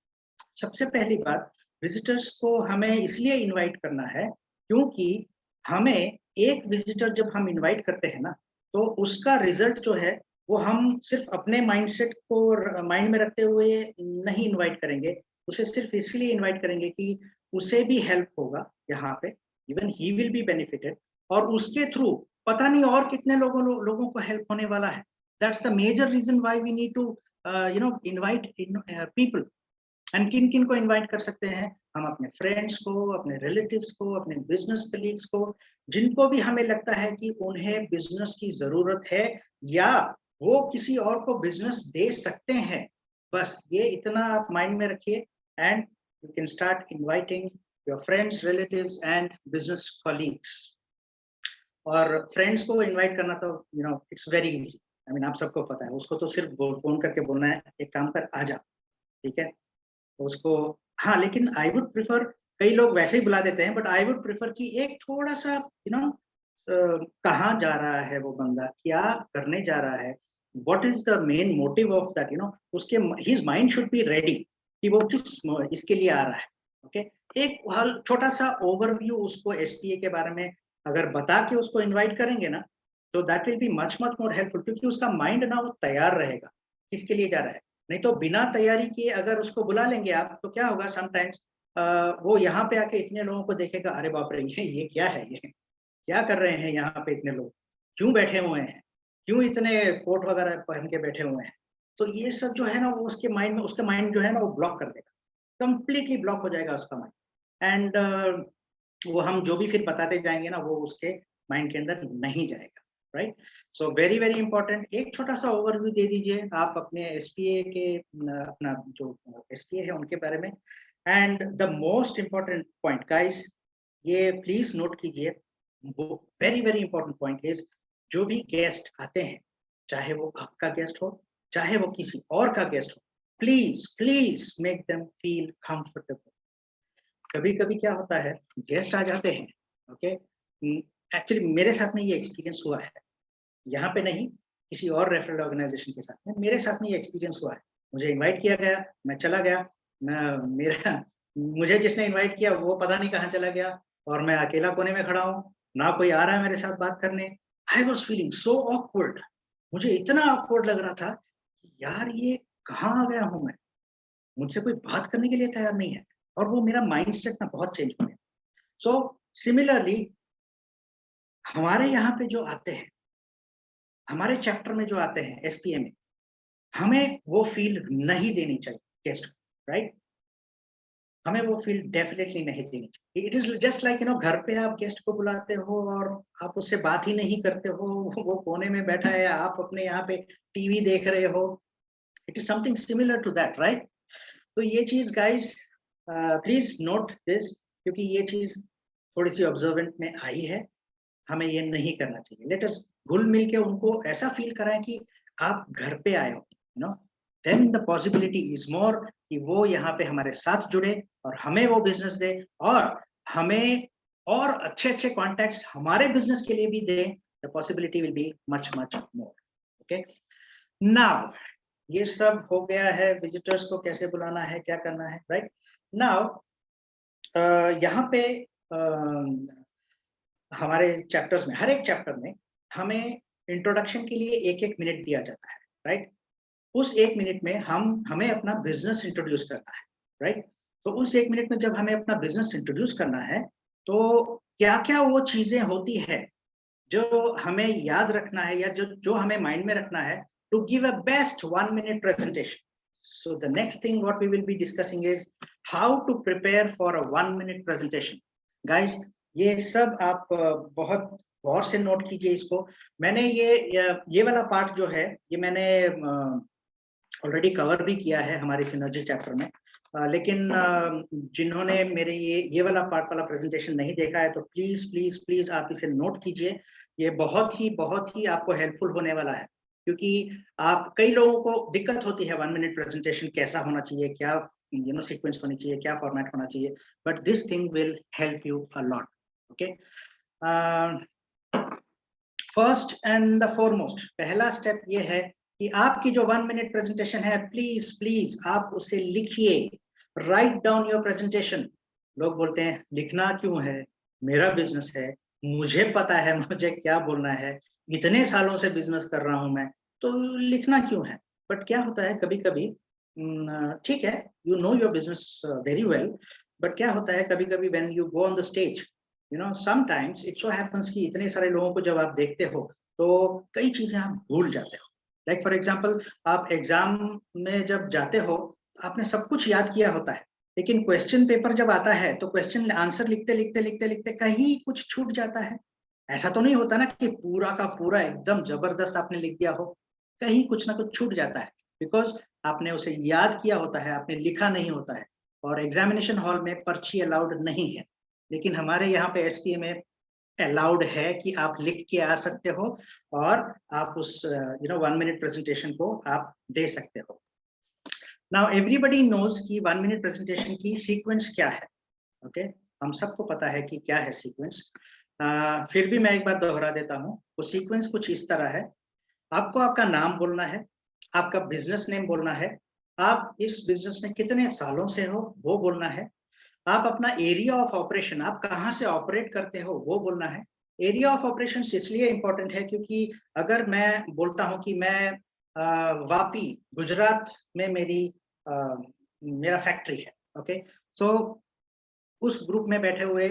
सबसे पहली बात, विजिटर्स को हमें इसलिए इनवाइट करना है क्योंकि हमें एक विजिटर जब हम इनवाइट करते हैं ना, तो उसका रिजल्ट जो है वो हम सिर्फ अपने माइंडसेट को माइंड में रखते हुए नहीं इनवाइट करेंगे, उसे सिर्फ इसलिए इनवाइट करेंगे कि उसे भी हेल्प होगा यहाँ पे, even he will be benefited, और उसके थ्रू पता नहीं और कितने लोगों को हेल्प होने वाला है। That's the major reason why we need to invite people. And किन किन को इनवाइट कर सकते हैं हम? अपने फ्रेंड्स को, अपने रिलेटिव्स को, अपने बिजनेस कलीग्स को, जिनको भी हमें लगता है कि उन्हें बिजनेस की जरूरत है या वो किसी और को बिजनेस दे सकते हैं। बस ये इतना आप माइंड में रखिए, and you can start inviting your friends, relatives and business colleagues. और फ्रेंड्स को इनवाइट करना तो it's very easy. I mean आप सबको पता है, उसको तो सिर्फ फोन करके बोलना है, एक काम कर आ जा, ठीक है उसको। हाँ, लेकिन आई वुड प्रिफर, कई लोग वैसे ही बुला देते हैं, बट आई वुड प्रिफर कि एक थोड़ा सा कहाँ जा रहा है वो बंदा, क्या करने जा रहा है, what is the main motive of that, उसके his mind should be ready कि वो किस इसके लिए आ रहा है। ओके, एक छोटा सा ओवरव्यू उसको एसपीए के बारे में अगर बता के उसको इनवाइट करेंगे ना, तो that will be much more helpful, क्योंकि उसका माइंड ना वो तैयार रहेगा किसके लिए जा रहा है। नहीं तो बिना तैयारी किए अगर उसको बुला लेंगे आप, तो क्या होगा, समटाइम्स वो यहाँ पे आके इतने लोगों को देखेगा, अरे बाप रे, ये क्या है, ये क्या कर रहे हैं यहाँ पे इतने लोग, क्यों बैठे हुए हैं, क्यों इतने कोट वगैरह पहन के बैठे हुए हैं। तो ये सब जो है ना, वो उसके माइंड में, उसका माइंड जो है ना वो ब्लॉक कर देगा, कंप्लीटली ब्लॉक हो जाएगा उसका माइंड, एंड वो हम जो भी फिर बताते जाएंगे ना, वो उसके माइंड के अंदर नहीं जाएगा, right? So very very important, एक छोटा सा ओवरव्यू दे दीजिए आप अपने एसपीए के, अपना जो एसपीए है उनके बारे में। And the most important point guys, ये प्लीज नोट कीजिए, वो very very important point is, जो भी गेस्ट आते हैं, चाहे वो आपका गेस्ट हो, चाहे वो किसी और का गेस्ट हो, please please make them feel comfortable. कभी कभी क्या होता है, गेस्ट आ जाते हैं, ओके, एक्चुअली मेरे साथ में ये एक्सपीरियंस हुआ है, यहाँ पे नहीं, किसी और रेफरल ऑर्गेनाइजेशन के साथ में मेरे साथ में ये एक्सपीरियंस हुआ है। मुझे इनवाइट किया गया, मैं चला गया, मैं मेरा मुझे जिसने इनवाइट किया वो पता नहीं कहाँ चला गया, और मैं अकेला कोने में खड़ा हूँ, ना कोई आ रहा है मेरे साथ बात करने। I was feeling so awkward, मुझे इतना ऑकवर्ड लग रहा था कि यार ये कहाँ आ गया हूँ मैं, मुझसे कोई बात करने के लिए तैयार नहीं है। और वो मेरा माइंडसेट ना बहुत चेंज हो गया। सो सिमिलरली हमारे यहाँ पे जो आते हैं, हमारे चैप्टर में जो आते हैं एसपीए में, हमें वो फील नहीं देनी चाहिए गेस्ट को, राइट? हमें वो फील डेफिनेटली नहीं देनी चाहिए। इट इज जस्ट लाइक घर पे आप गेस्ट को बुलाते हो और आप उससे बात ही नहीं करते हो, वो कोने में बैठा है, आप अपने यहाँ पे टीवी देख रहे हो। It is something similar to that, right? तो ये चीज गाइज प्लीज नोट दिस, क्योंकि ये चीज थोड़ी सी ऑब्जर्वेंट में आई है, हमें ये नहीं करना चाहिए। लेट अस घुल मिल के उनको ऐसा फील कराएं कि आप घर पे आए हो, then the possibility is more कि वो यहाँ पे हमारे साथ जुड़े और हमें वो बिजनेस दे, और हमें और अच्छे अच्छे कॉन्टैक्ट्स हमारे बिजनेस के लिए भी दे। The possibility will be much much more. Okay, now ये सब हो गया है, विजिटर्स को कैसे बुलाना है, क्या करना है, राइट? नाउ यहाँ पे हमारे चैप्टर्स में, हर एक चैप्टर में हमें इंट्रोडक्शन के लिए एक एक मिनट दिया जाता है, राइट? उस एक मिनट में हमें अपना बिजनेस इंट्रोड्यूस करना है, राइट? तो उस एक मिनट में जब हमें अपना बिजनेस इंट्रोड्यूस करना है, तो क्या क्या वो चीजें होती है जो हमें याद रखना है, या जो हमें माइंड में रखना है to give a best 1 minute presentation. So the next thing what we will be discussing is how to prepare for a 1 minute presentation. Guys, ये सब आप बहुत गौर से नोट कीजिए इसको। मैंने ये वाला पार्ट जो है ये मैंने ऑलरेडी कवर भी किया है हमारे सिनर्जी चैप्टर में, लेकिन जिन्होंने मेरे ये वाला पार्ट वाला प्रेजेंटेशन नहीं देखा है तो प्लीज प्लीज प्लीज आप इसे नोट कीजिए। ये बहुत ही आपको हेल्पफुल होने वाला है, क्योंकि आप कई लोगों को दिक्कत होती है 1 minute प्रेजेंटेशन कैसा होना चाहिए, क्या सीक्वेंस होनी चाहिए, क्या फॉर्मेट होना चाहिए, but this thing will help you a lot. Okay, first and the foremost पहला स्टेप ये है कि आपकी जो 1 minute प्रेजेंटेशन है, प्लीज प्लीज आप उसे लिखिए, राइट डाउन योर प्रेजेंटेशन। लोग बोलते हैं लिखना क्यों है, मेरा बिजनेस है, मुझे पता है मुझे क्या बोलना है, इतने सालों से बिजनेस कर रहा हूं मैं, तो लिखना क्यों है? बट क्या होता है कभी कभी, ठीक है, you know your business very well, but क्या होता है कभी कभी when you go on the stage, sometimes it so happens कि इतने सारे लोगों को जब आप देखते हो तो कई चीजें आप भूल जाते हो। लाइक फॉर एग्जाम्पल, आप एग्जाम में जब जाते हो आपने सब कुछ याद किया होता है, लेकिन क्वेश्चन पेपर जब आता है तो क्वेश्चन आंसर लिखते लिखते लिखते लिखते कहीं कुछ छूट जाता है। ऐसा तो नहीं होता ना कि पूरा का पूरा एकदम जबरदस्त आपने लिख दिया हो, कहीं कुछ ना कुछ छूट जाता है, बिकॉज आपने उसे याद किया होता है, आपने लिखा नहीं होता है। और एग्जामिनेशन हॉल में पर्ची अलाउड नहीं है, लेकिन हमारे यहाँ पे एसपीए में अलाउड है कि आप लिख के आ सकते हो और आप उस 1 minute प्रेजेंटेशन को आप दे सकते हो। नाउ एवरीबडी नोज कि 1 minute प्रेजेंटेशन की सीक्वेंस क्या है। ओके, हम सबको पता है कि क्या है सीक्वेंस। फिर भी मैं एक बार दोहरा देता हूँ। वो सीक्वेंस कुछ इस तरह है, आपको आपका नाम बोलना है, आपका बिजनेस नेम बोलना है, आप इस बिजनेस में कितने सालों से हो वो बोलना है, आप अपना एरिया ऑफ ऑपरेशन, आप कहाँ से ऑपरेट करते हो वो बोलना है। एरिया ऑफ ऑपरेशन इसलिए इंपॉर्टेंट है क्योंकि अगर मैं बोलता हूँ कि मैं वापी गुजरात में मेरा फैक्ट्री है, ओके, तो उस ग्रुप में बैठे हुए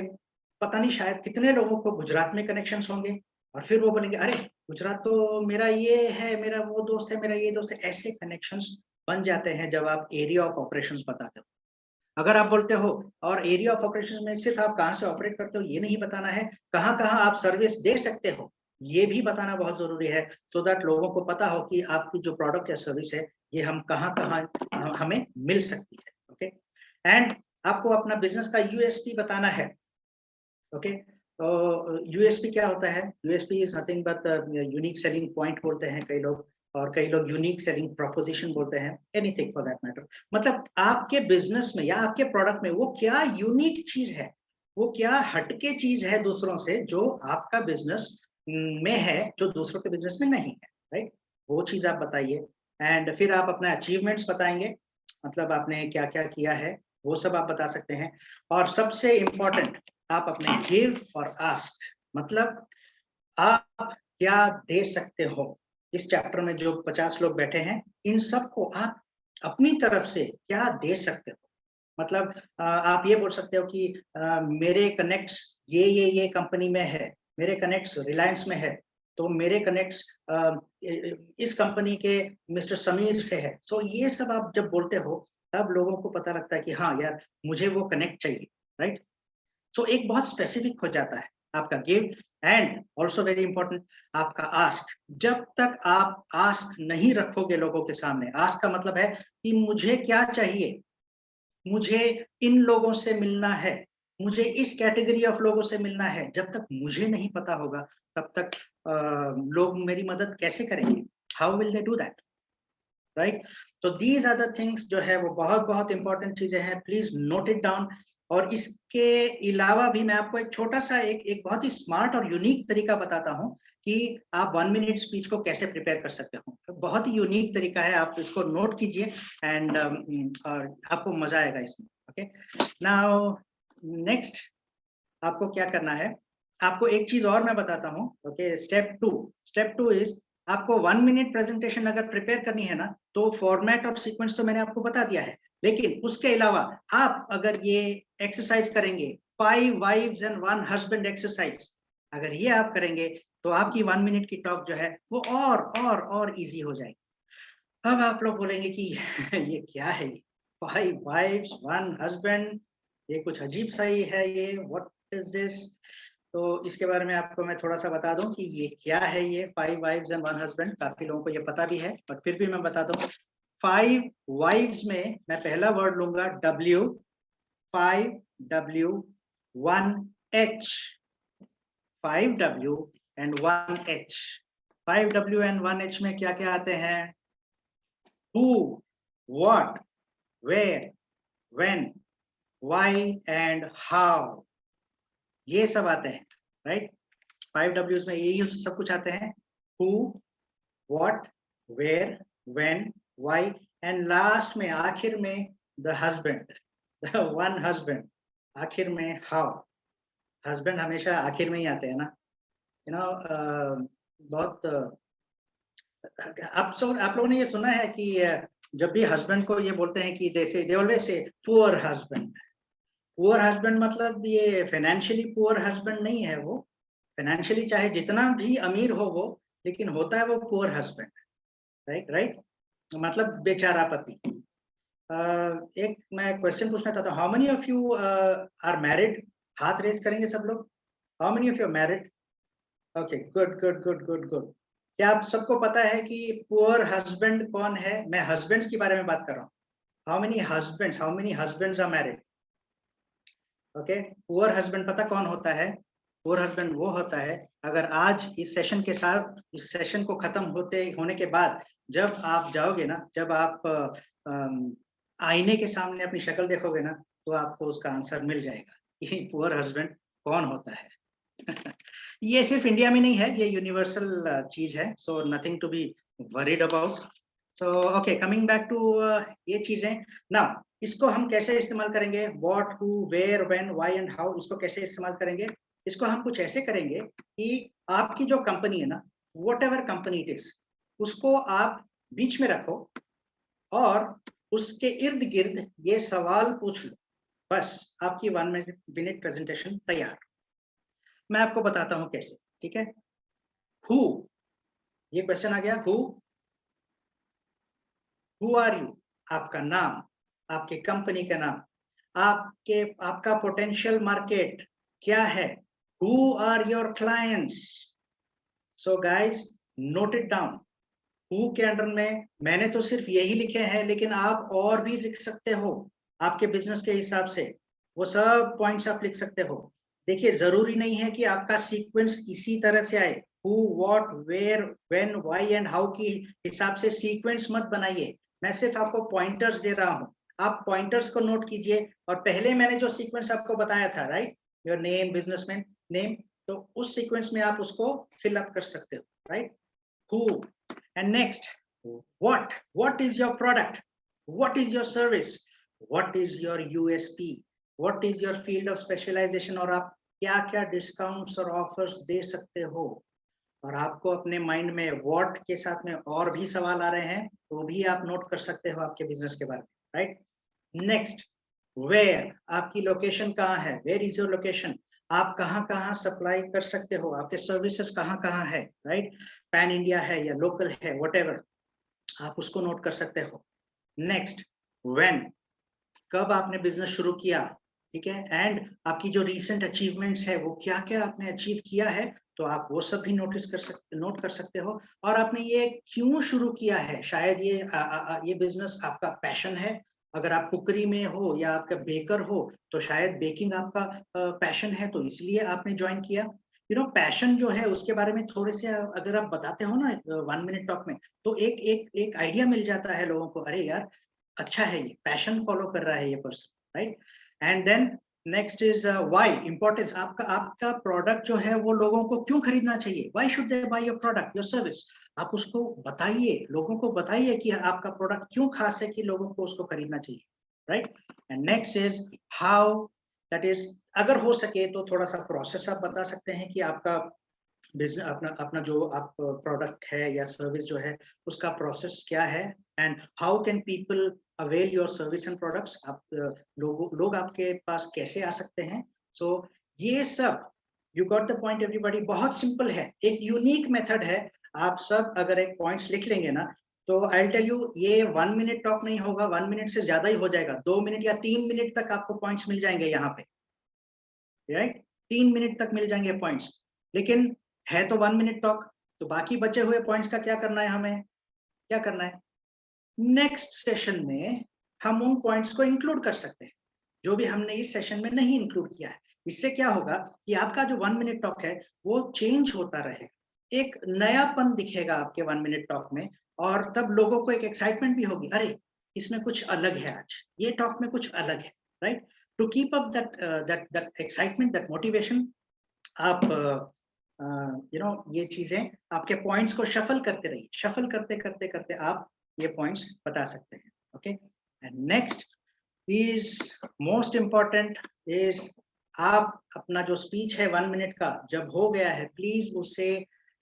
पता नहीं शायद कितने लोगों को गुजरात में कनेक्शंस होंगे, और फिर वो बोलेंगे अरे गुजरात तो मेरा ये है, मेरा वो दोस्त है, मेरा ये दोस्त है। ऐसे कनेक्शंस बन जाते हैं जब आप एरिया ऑफ ऑपरेशंस बताते हो। अगर आप बोलते हो और एरिया ऑफ ऑपरेशन में सिर्फ आप कहाँ से ऑपरेट करते हो ये नहीं बताना है, कहाँ कहाँ आप सर्विस दे सकते हो ये भी बताना बहुत जरूरी है, सो दैट लोगों को पता हो कि आपकी जो प्रोडक्ट या सर्विस है ये हम कहाँ कहाँ हमें मिल सकती है। ओके, एंड आपको अपना बिजनेस का यूएसपी बताना है। ओके, तो यूएसपी क्या होता है? USP is nothing but unique selling point बोलते हैं कई लोग, और कई लोग यूनिक सेलिंग प्रोपोजिशन बोलते हैं, एनीथिंग फॉर दैट मैटर। मतलब आपके बिजनेस में या आपके प्रोडक्ट में वो क्या यूनिक चीज है, वो क्या हटके चीज है दूसरों से जो आपका बिजनेस में है, जो दूसरों के बिजनेस में नहीं है, राइट? वो चीज आप बताइए। एंड फिर आप अपना अचीवमेंट्स बताएंगे, मतलब आपने क्या क्या किया है वो सब आप बता सकते हैं। और सबसे इम्पोर्टेंट आप अपने गिव और आस्क, मतलब आप क्या दे सकते हो। इस चैप्टर में जो 50 लोग बैठे हैं, इन सबको आप अपनी तरफ से क्या दे सकते हो। मतलब आप ये बोल सकते हो कि मेरे कनेक्ट्स ये कंपनी में है, मेरे कनेक्ट्स रिलायंस में है, तो मेरे कनेक्ट्स इस कंपनी के मिस्टर समीर से है। सो ये सब आप जब बोलते हो तब लोगों को पता लगता है कि हाँ यार, मुझे वो कनेक्ट चाहिए, राइट। सो एक बहुत स्पेसिफिक हो जाता है आपका give, and also very important आपका आस्क। जब तक आप आस्क नहीं रखोगे लोगों के सामने, आस्क का मतलब है कि मुझे क्या चाहिए, मुझे इन लोगों से मिलना है, मुझे इस कैटेगरी ऑफ लोगों से मिलना है, जब तक मुझे नहीं पता होगा तब तक लोग मेरी मदद कैसे करेंगे, how will they do that, right. तो दीज आर द थिंग्स जो है वो बहुत बहुत इंपॉर्टेंट चीजें हैं, प्लीज नोट इट डाउन। और इसके अलावा भी मैं आपको एक छोटा सा एक बहुत ही स्मार्ट और यूनिक तरीका बताता हूँ कि आप 1 मिनट स्पीच को कैसे प्रिपेयर कर सकते हो। बहुत ही यूनिक तरीका है, आप इसको नोट कीजिए एंड और आपको मजा आएगा इसमें। ओके, नाउ नेक्स्ट आपको क्या करना है, आपको एक चीज और मैं बताता हूँ। ओके, स्टेप टू इज, आपको 1 मिनट प्रेजेंटेशन अगर प्रिपेयर करनी है ना, तो फॉर्मेट और सीक्वेंस तो मैंने आपको बता दिया है, लेकिन उसके अलावा आप अगर ये एक्सरसाइज करेंगे, 5 वाइव्स एंड 1 हस्बैंड एक्सरसाइज, अगर ये आप करेंगे तो आपकी 1 मिनट की टॉक जो है वो और इजी हो जाएगी। अब आप लोग बोलेंगे कि ये क्या है, ये 5 वाइव्स 1 हस्बैंड, ये कुछ अजीब सा ही है, ये व्हाट इज दिस। तो इसके बारे में आपको मैं थोड़ा सा बता दूं कि ये क्या है, ये 5 वाइव्स एंड 1 हस्बैंड। काफी लोगों को ये पता भी है, पर फिर भी मैं बता दूं। 5 वाइव्स में मैं पहला वर्ड लूंगा W, 5W 1H, 5W and 1H। 5W and 1H में क्या क्या आते हैं? Who, what, where, when, why and how, ये सब आते हैं, राइट। 5Ws में यही सब कुछ आते हैं, who, what, where, when, why and last में आखिर में the husband, the one husband, आखिर में how। हस्बैंड हमेशा आखिर में ही आते हैं ना, यू नो। बहुत आप लोगों ने ये सुना है कि जब भी हस्बैंड को ये बोलते हैं कि they always say poor husband. Poor husband मतलब ये फाइनेंशियली पुअर हस्बैंड नहीं है, वो फाइनेंशियली चाहे जितना भी अमीर हो वो, लेकिन होता है वो पुअर हस्बैंड, राइट, मतलब बेचारा पति। एक मैं क्वेश्चन पूछना चाहता हूँ, how many of you are married? हाथ रेज करेंगे सब लोग। How many of you are married? Okay, good. क्या आप सबको पता है कि पुअर हस्बैंड कौन है? मैं हस्बैंड्स के बारे में बात कर रहा हूँ। How many husbands are married? Okay, poor husband पता कौन होता है? पुअर हस्बैंड वो होता है, अगर आज इस सेशन के साथ, इस सेशन को खत्म होने के बाद जब आप जाओगे ना, जब आप आईने के सामने अपनी शक्ल देखोगे ना, तो आपको उसका आंसर मिल जाएगा कि पुअर हस्बैंड कौन होता है। ये सिर्फ इंडिया में नहीं है, ये यूनिवर्सल चीज है, so nothing to be worried about. So okay, coming back to ये चीजें नाउ, इसको हम कैसे इस्तेमाल करेंगे? What, who, where, when, why and how, इसको कैसे इस्तेमाल करेंगे? इसको हम कुछ ऐसे करेंगे कि आपकी जो कंपनी है ना, what ever company it is, उसको आप बीच में रखो और उसके इर्द गिर्द ये सवाल पूछ लो, बस आपकी 1 मिनट प्रेजेंटेशन तैयार। मैं आपको बताता हूं कैसे, ठीक है। हु, ये क्वेश्चन आ गया, हु आर यू, आपका नाम, आपके कंपनी का नाम, आपका पोटेंशियल मार्केट क्या है, who are your clients. So guys, note it down. Who के अंडर में मैंने तो सिर्फ यही लिखे हैं, लेकिन आप और भी लिख सकते हो आपके बिजनेस के हिसाब से, वो सब पॉइंट्स आप लिख सकते हो। देखिए, जरूरी नहीं है कि आपका सीक्वेंस इसी तरह से आए, who, what, where, when, why and how की हिसाब से सीक्वेंस मत बनाइए। मैं सिर्फ आपको पॉइंटर्स दे रहा हूँ, आप पॉइंटर्स को नोट कीजिए। और पहले मैंने जो सीक्वेंस आपको बताया था, right, your name, businessman name, तो उस सीक्वेंस में आप उसको फिल अप कर सकते हो, right. Who, and next, what is your product, what is your service, what is your USP, what is your field of specialization, और आप क्या क्या डिस्काउंट्स और ऑफर्स दे सकते हो, और आपको अपने माइंड में व्हाट के साथ में और भी सवाल आ रहे हैं तो भी आप नोट कर सकते हो आपके बिजनेस के बारे में, राइट। नेक्स्ट, वेयर, आपकी लोकेशन कहाँ है, वेयर इज योर लोकेशन, आप कहाँ कहाँ सप्लाई कर सकते हो, आपके सर्विसेज कहाँ कहाँ है, राइट, पैन इंडिया है या लोकल है, व्हाटएवर, आप उसको नोट कर सकते हो। नेक्स्ट, व्हेन, कब आपने बिजनेस शुरू किया, ठीक है, एंड आपकी जो रीसेंट अचीवमेंट्स है वो क्या क्या आपने अचीव किया है, तो आप वो सब भी नोट कर सकते हो। और आपने ये क्यों शुरू किया है, शायद ये बिजनेस आपका पैशन है, अगर आप कुकरी में हो या आपका बेकर हो तो शायद बेकिंग आपका पैशन है, तो इसलिए आपने ज्वाइन किया। पैशन जो है उसके बारे में थोड़े से अगर आप बताते हो ना 1 मिनट टॉक में, तो एक एक एक आइडिया मिल जाता है लोगों को, अरे यार अच्छा है, ये पैशन फॉलो कर रहा है ये person, right. And then next is why, importance, आपका प्रोडक्ट जो है वो लोगों को क्यों खरीदना चाहिए, why should they buy your product, your service, आप उसको बताइए, लोगों को बताइए कि आपका प्रोडक्ट क्यों खास है कि लोगों को उसको खरीदना चाहिए, right. And next is how, that is, अगर हो सके तो थोड़ा सा प्रोसेस आप बता सकते हैं कि आपका बिजनेस, अपना अपना जो आप प्रोडक्ट है या सर्विस जो है उसका प्रोसेस क्या है, and how can people avail your service and products, आप लोग आपके पास कैसे आ सकते हैं। सो ये सब, you got the point everybody, बहुत सिंपल है, एक यूनिक मेथड है। आप सब अगर एक पॉइंट्स लिख लेंगे ना, तो आई टेल यू ये 1 मिनट टॉक नहीं होगा, 1 मिनट से ज्यादा ही हो जाएगा, 2 मिनट या 3 मिनट तक आपको पॉइंट्स मिल जाएंगे यहाँ पे, राइट, 3 मिनट तक मिल जाएंगे पॉइंट्स। लेकिन है तो 1 मिनट टॉक, तो बाकी बचे हुए पॉइंट्स का क्या करना है, हमें क्या करना है, नेक्स्ट सेशन में हम उन पॉइंट्स को इंक्लूड कर सकते हैं जो भी हमने इस सेशन में नहीं इंक्लूड किया है। इससे क्या होगा कि आपका जो 1 मिनट टॉक है वो चेंज होता रहेगा, एक नयापन दिखेगा आपके 1 मिनट टॉक में, और तब लोगों को एक एक्साइटमेंट भी होगी, अरे इसमें कुछ अलग है, आज ये टॉक में कुछ अलग है, right. To keep up that excitement, that motivation, आप ये चीजें, आपके पॉइंट्स को शफल करते रहिए, शफल करते करते करते आप ये पॉइंट्स बता सकते हैं, okay. And next is most important is, आप अपना जो स्पीच है 1 मिनट का जब हो गया है, प्लीज उसे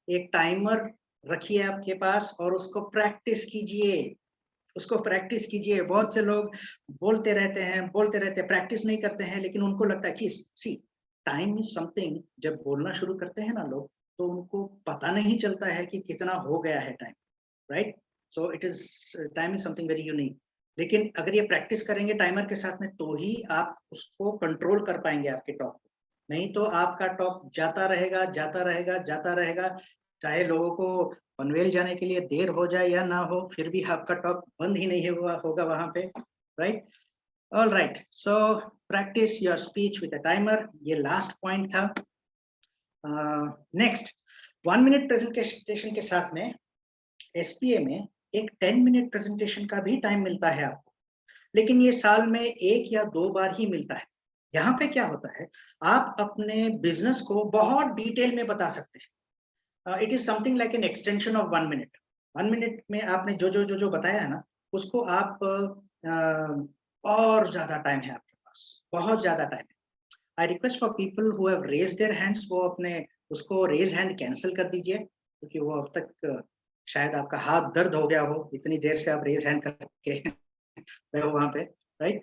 एक टाइमर रखिए आपके पास और उसको प्रैक्टिस कीजिए, उसको प्रैक्टिस कीजिए। बहुत से लोग बोलते रहते हैं, प्रैक्टिस नहीं करते हैं, लेकिन उनको लगता है कि सी टाइम इज समथिंग, जब बोलना शुरू करते हैं ना लोग, तो उनको पता नहीं चलता है कि कितना हो गया है time, right. So it is, time is something very unique. लेकिन अगर ये प्रैक्टिस करेंगे टाइमर के साथ में तो ही आप उसको कंट्रोल कर पाएंगे आपके टॉक को, नहीं तो आपका टॉक जाता रहेगा जाता रहेगा जाता रहेगा, चाहे लोगों को पनवेल जाने के लिए देर हो जाए या ना हो, फिर भी आपका टॉक बंद ही नहीं हुआ होगा वहां पे, right. All right, so practice your speech with a timer, ये लास्ट पॉइंट था। नेक्स्ट, 1 मिनट प्रेजेंटेशन के साथ में एसपीए में एक 10 मिनट प्रेजेंटेशन का भी टाइम मिलता है आपको, लेकिन ये साल में 1 या 2 बार ही मिलता है। यहाँ पे क्या होता है, आप अपने बिजनेस को बहुत डिटेल में बता सकते हैं, it is something like an extension of 1 minute. 1 minute में आपने जो बताया है ना, उसको आप और ज्यादा टाइम है आपके पास, बहुत ज्यादा टाइम है। I request for people who have raised their hands, वो अपने उसको रेज हैंड कैंसिल कर दीजिए, क्योंकि वो अब तक शायद आपका हाथ दर्द हो गया हो, इतनी देर से आप रेज हैंड करके रहे हो वहां पे, राइट।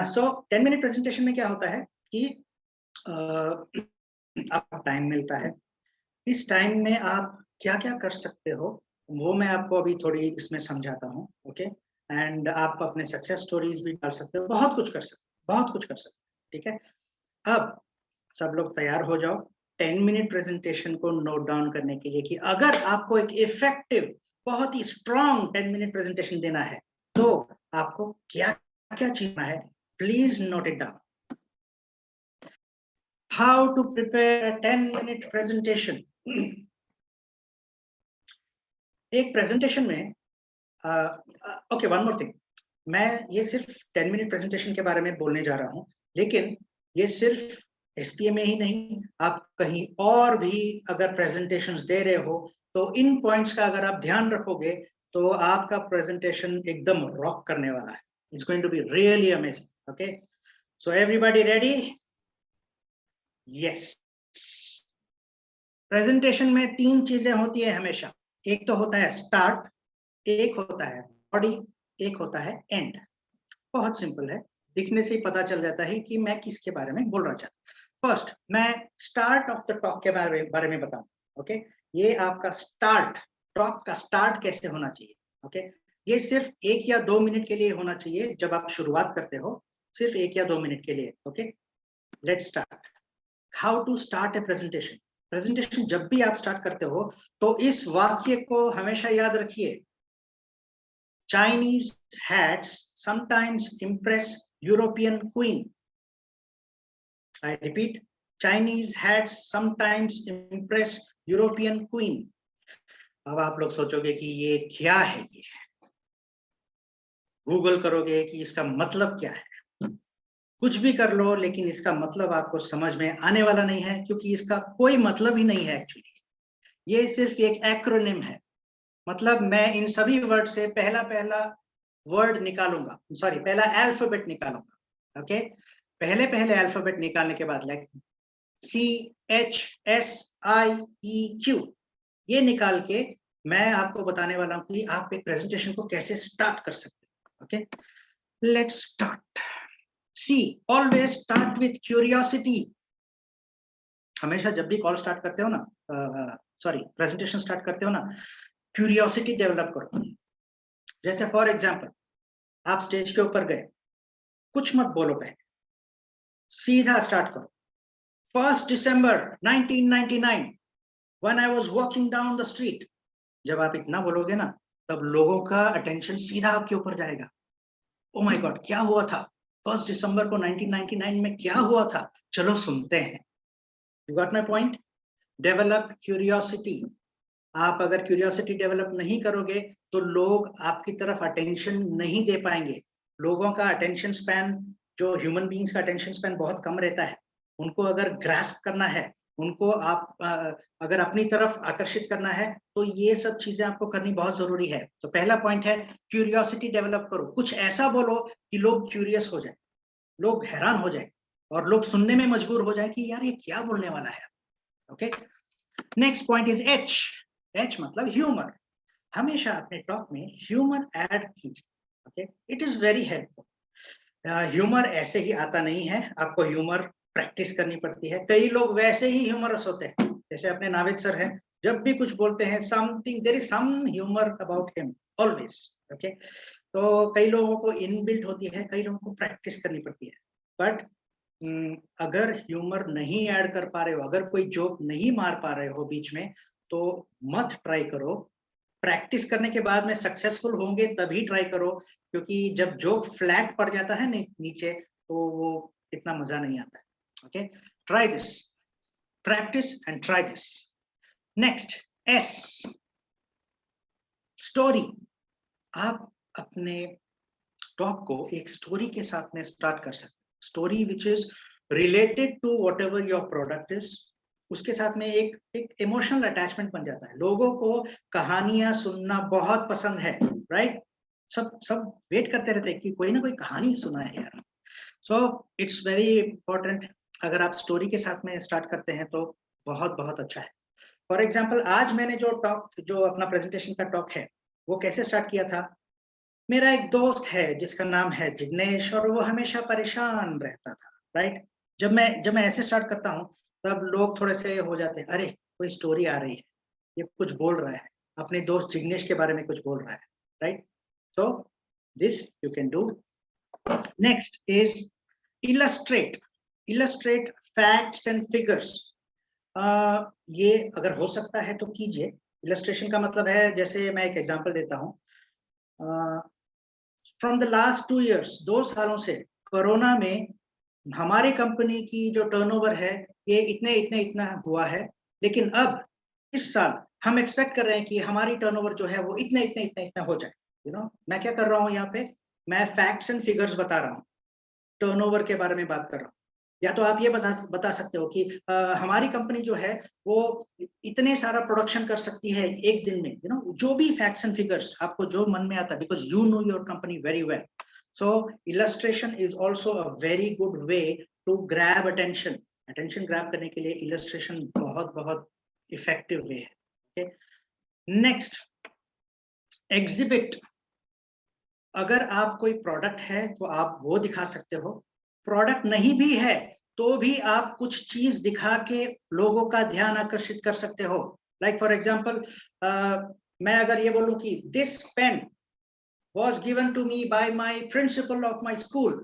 सो 10 मिनट प्रेजेंटेशन में क्या होता है कि आपको टाइम मिलता है, इस टाइम में आप क्या क्या कर सकते हो वो मैं आपको अभी थोड़ी इसमें समझाता हूँ, ओके। एंड आप अपने सक्सेस स्टोरीज भी डाल सकते हो, बहुत कुछ कर सकते हो, बहुत कुछ कर सकते हो, ठीक है। अब सब लोग तैयार हो जाओ 10 मिनट प्रेजेंटेशन को नोट डाउन करने के लिए, कि अगर आपको एक इफेक्टिव, बहुत ही स्ट्रॉन्ग 10 मिनट प्रेजेंटेशन देना है तो आपको क्या क्या चीजना है, please note it down. How to prepare a 10 minute presentation. एक प्रेजेंटेशन में ओके, वन मोर थिंग, मैं ये सिर्फ 10 मिनट प्रेजेंटेशन के बारे में बोलने जा रहा हूँ, लेकिन ये सिर्फ एसपीए में ही नहीं, आप कहीं और भी अगर प्रेजेंटेशंस दे रहे हो तो इन पॉइंट्स का अगर आप ध्यान रखोगे तो आपका प्रेजेंटेशन एकदम रॉक करने वाला है, it's going to be really amazing, okay. So everybody ready? Yes, presentation में 3 चीजें होती है हमेशा। एक तो होता है स्टार्ट, एक होता है बॉडी, एक होता है एंड। बहुत सिंपल है, दिखने से ही पता चल जाता है कि मैं किसके बारे में बोल रहा चाहता। फर्स्ट मैं स्टार्ट ऑफ द टॉक के बारे में बताऊं। ओके, ये आपका स्टार्ट, टॉक का स्टार्ट कैसे होना चाहिए। ओके, ये सिर्फ 1 या 2 मिनट के लिए होना चाहिए। जब आप शुरुआत करते हो सिर्फ 1 या 2 मिनट के लिए। Okay, let's start. How to start a presentation. Presentation जब भी आप स्टार्ट करते हो तो इस वाक्य को हमेशा याद रखिए, Chinese hats sometimes impress European queen. I repeat, Chinese hats sometimes impress European queen. अब आप लोग सोचोगे कि ये क्या है, ये गूगल करोगे कि इसका मतलब क्या है। कुछ भी कर लो लेकिन इसका मतलब आपको समझ में आने वाला नहीं है, क्योंकि इसका कोई मतलब ही नहीं है एक्चुअली। ये सिर्फ एक एक्रोनिम है। मतलब मैं इन सभी वर्ड से पहला वर्ड निकालूंगा, सॉरी पहला अल्फाबेट निकालूंगा। ओके, पहले अल्फाबेट निकालने के बाद लाइक CHSIEQ, ये निकाल के मैं आपको बताने वाला हूं कि आप एक प्रेजेंटेशन को कैसे स्टार्ट कर सकते हैं। Okay, let's start. C, always start with curiosity. हमेशा जब भी कॉल स्टार्ट करते हो ना, प्रेजेंटेशन स्टार्ट करते हो ना, क्यूरियोसिटी डेवलप करो। जैसे फॉर एग्जांपल आप स्टेज के ऊपर गए, कुछ मत बोलो, पहले सीधा स्टार्ट करो। 1 December 1999 when I was walking down the street। जब आप इतना बोलोगे ना, तब लोगों का अटेंशन सीधा आपके ऊपर जाएगा। ओ माय गॉड, क्या हुआ था 1 दिसंबर को 1999 में, क्या हुआ था, चलो सुनते हैं। You got my point. Develop curiosity. आप अगर क्यूरियोसिटी डेवलप नहीं करोगे तो लोग आपकी तरफ अटेंशन नहीं दे पाएंगे। लोगों का अटेंशन स्पैन, जो ह्यूमन बीइंग्स का अटेंशन स्पैन बहुत कम रहता है। उनको अगर ग्रास्प करना है, उनको आप अगर अपनी तरफ आकर्षित करना है, तो ये सब चीजें आपको करनी बहुत जरूरी है। तो पहला पॉइंट है क्यूरियोसिटी डेवलप करो। कुछ ऐसा बोलो कि लोग क्यूरियस हो जाए, लोग हैरान हो जाए और लोग सुनने में मजबूर हो जाए कि यार ये क्या बोलने वाला है। Okay, next point is H. H मतलब ह्यूमर। हमेशा अपने टॉक में ह्यूमर ऐड कीजिए। Okay, it is very helpful. Humour ऐसे ही आता नहीं है, आपको ह्यूमर प्रैक्टिस करनी पड़ती है। कई लोग वैसे ही ह्यूमरस होते हैं, जैसे अपने नाविद सर हैं, जब भी कुछ बोलते हैं something, there is some humour about him always. Okay, तो कई लोगों को इनबिल्ट होती है, कई लोगों को प्रैक्टिस करनी पड़ती है। बट अगर ह्यूमर नहीं ऐड कर पा रहे हो, अगर कोई जोक नहीं मार पा रहे हो बीच में, तो मत ट्राई करो। प्रैक्टिस करने के बाद में सक्सेसफुल होंगे तभी ट्राई करो, क्योंकि जब जोक फ्लैट पड़ जाता है नीचे, तो वो इतना मजा नहीं आता है। Okay, try this, practice and try this. Next, S, story. आप अपने टॉक को एक स्टोरी के साथ में स्टार्ट कर सकते हैं। Story which is related to whatever your product is. उसके साथ में एक इमोशनल अटैचमेंट बन जाता है। लोगों को कहानियां सुनना बहुत पसंद है, राइट? सब वेट करते रहते हैं कि कोई ना कोई कहानी सुना है यार। So it's very important. अगर आप स्टोरी के साथ में स्टार्ट करते हैं तो बहुत बहुत अच्छा है। फॉर एग्जाम्पल, आज मैंने जो अपना प्रेजेंटेशन का टॉक है, वो कैसे स्टार्ट किया था। मेरा एक दोस्त है जिसका नाम है जिग्नेश, और वो हमेशा परेशान रहता था, राइट? जब मैं ऐसे स्टार्ट करता हूँ, तब लोग थोड़े से हो जाते हैं, अरे कोई स्टोरी आ रही है, ये कुछ बोल रहा है, अपने दोस्त जिग्नेश के बारे में कुछ बोल रहा है, right? So this you can do. Next is illustrate facts and figures. ये अगर हो सकता है तो कीजिए। इलस्ट्रेशन का मतलब है, जैसे मैं एक एग्जांपल देता हूँ। फ्रॉम द लास्ट 2 years, 2 सालों से कोरोना में हमारी कंपनी की जो टर्नओवर है, ये इतना हुआ है, लेकिन अब इस साल हम एक्सपेक्ट कर रहे हैं कि हमारी टर्नओवर जो है वो इतना हो जाए। मैं क्या कर रहा हूँ यहाँ पे, मैं फैक्ट्स एंड फिगर्स बता रहा हूँ, टर्नओवर के बारे में बात कर रहा हूँ। या तो आप ये बता सकते हो कि हमारी कंपनी जो है वो इतने सारा प्रोडक्शन कर सकती है एक दिन में। जो भी फैक्ट्स एंड फिगर्स आपको जो मन में आता है, because you know your company very well. So illustration is also a very good way to grab attention. Attention grab करने के लिए इलस्ट्रेशन बहुत बहुत इफेक्टिव वे है. Okay, next exhibit. अगर आप कोई प्रोडक्ट है तो आप वो दिखा सकते हो. प्रोडक्ट नहीं भी है तो भी आप कुछ चीज दिखा के लोगों का ध्यान आकर्षित कर सकते हो. लाइक फॉर एग्जांपल, मैं अगर ये बोलूं कि this pen was given to me by my principal of my school,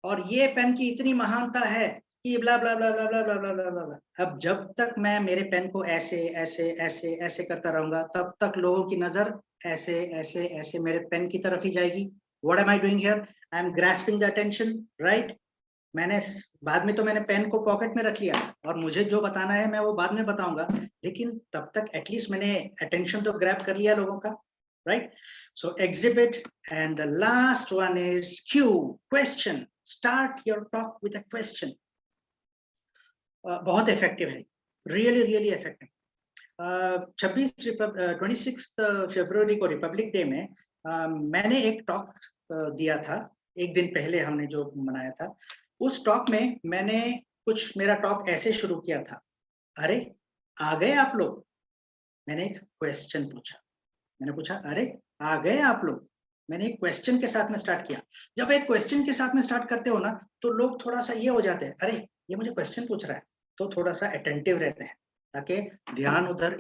और ये पेन की इतनी महानता है कि ब्ला ब्ला ब्ला ब्ला ब्ला ब्ला ब्ला ब्ला ब्ला. अब जब तक मैं मेरे पेन को ऐसे ऐसे ऐसे ऐसे करता रहूंगा तब तक लोगों की नजर ऐसे ऐसे ऐसे मेरे पेन की तरफ ही जाएगी. What am I doing here? I am grasping the attention, right? मैंने बाद में तो मैंने पेन को पॉकेट में रख लिया और मुझे जो बताना है मैं वो बाद में बताऊंगा, लेकिन तब तक एटलीस्ट मैंने अटेंशन तो ग्रैब कर लिया लोगों का, right? So exhibit, and the last one is cue, question. Start your talk with a question. बहुत इफेक्टिव है, रियली रियली इफेक्टिव. 26 फरवरी को रिपब्लिक डे में मैंने एक टॉक दिया था. एक दिन पहले हमने जो मनाया था, उस टॉक में मैंने कुछ मेरा टॉक ऐसे शुरू किया था. अरे आ गए आप लोग. मैंने एक क्वेश्चन पूछा. मैंने पूछा अरे आ गए आप लोग. मैंने एक क्वेश्चन के साथ में स्टार्ट किया. जब एक क्वेश्चन के साथ में स्टार्ट करते हो ना तो लोग थोड़ा सा ये हो जाते हैं, अरे ये मुझे क्वेश्चन पूछ रहा है, तो थोड़ा सा अटेंटिव रहते हैं ताकि ध्यान उधर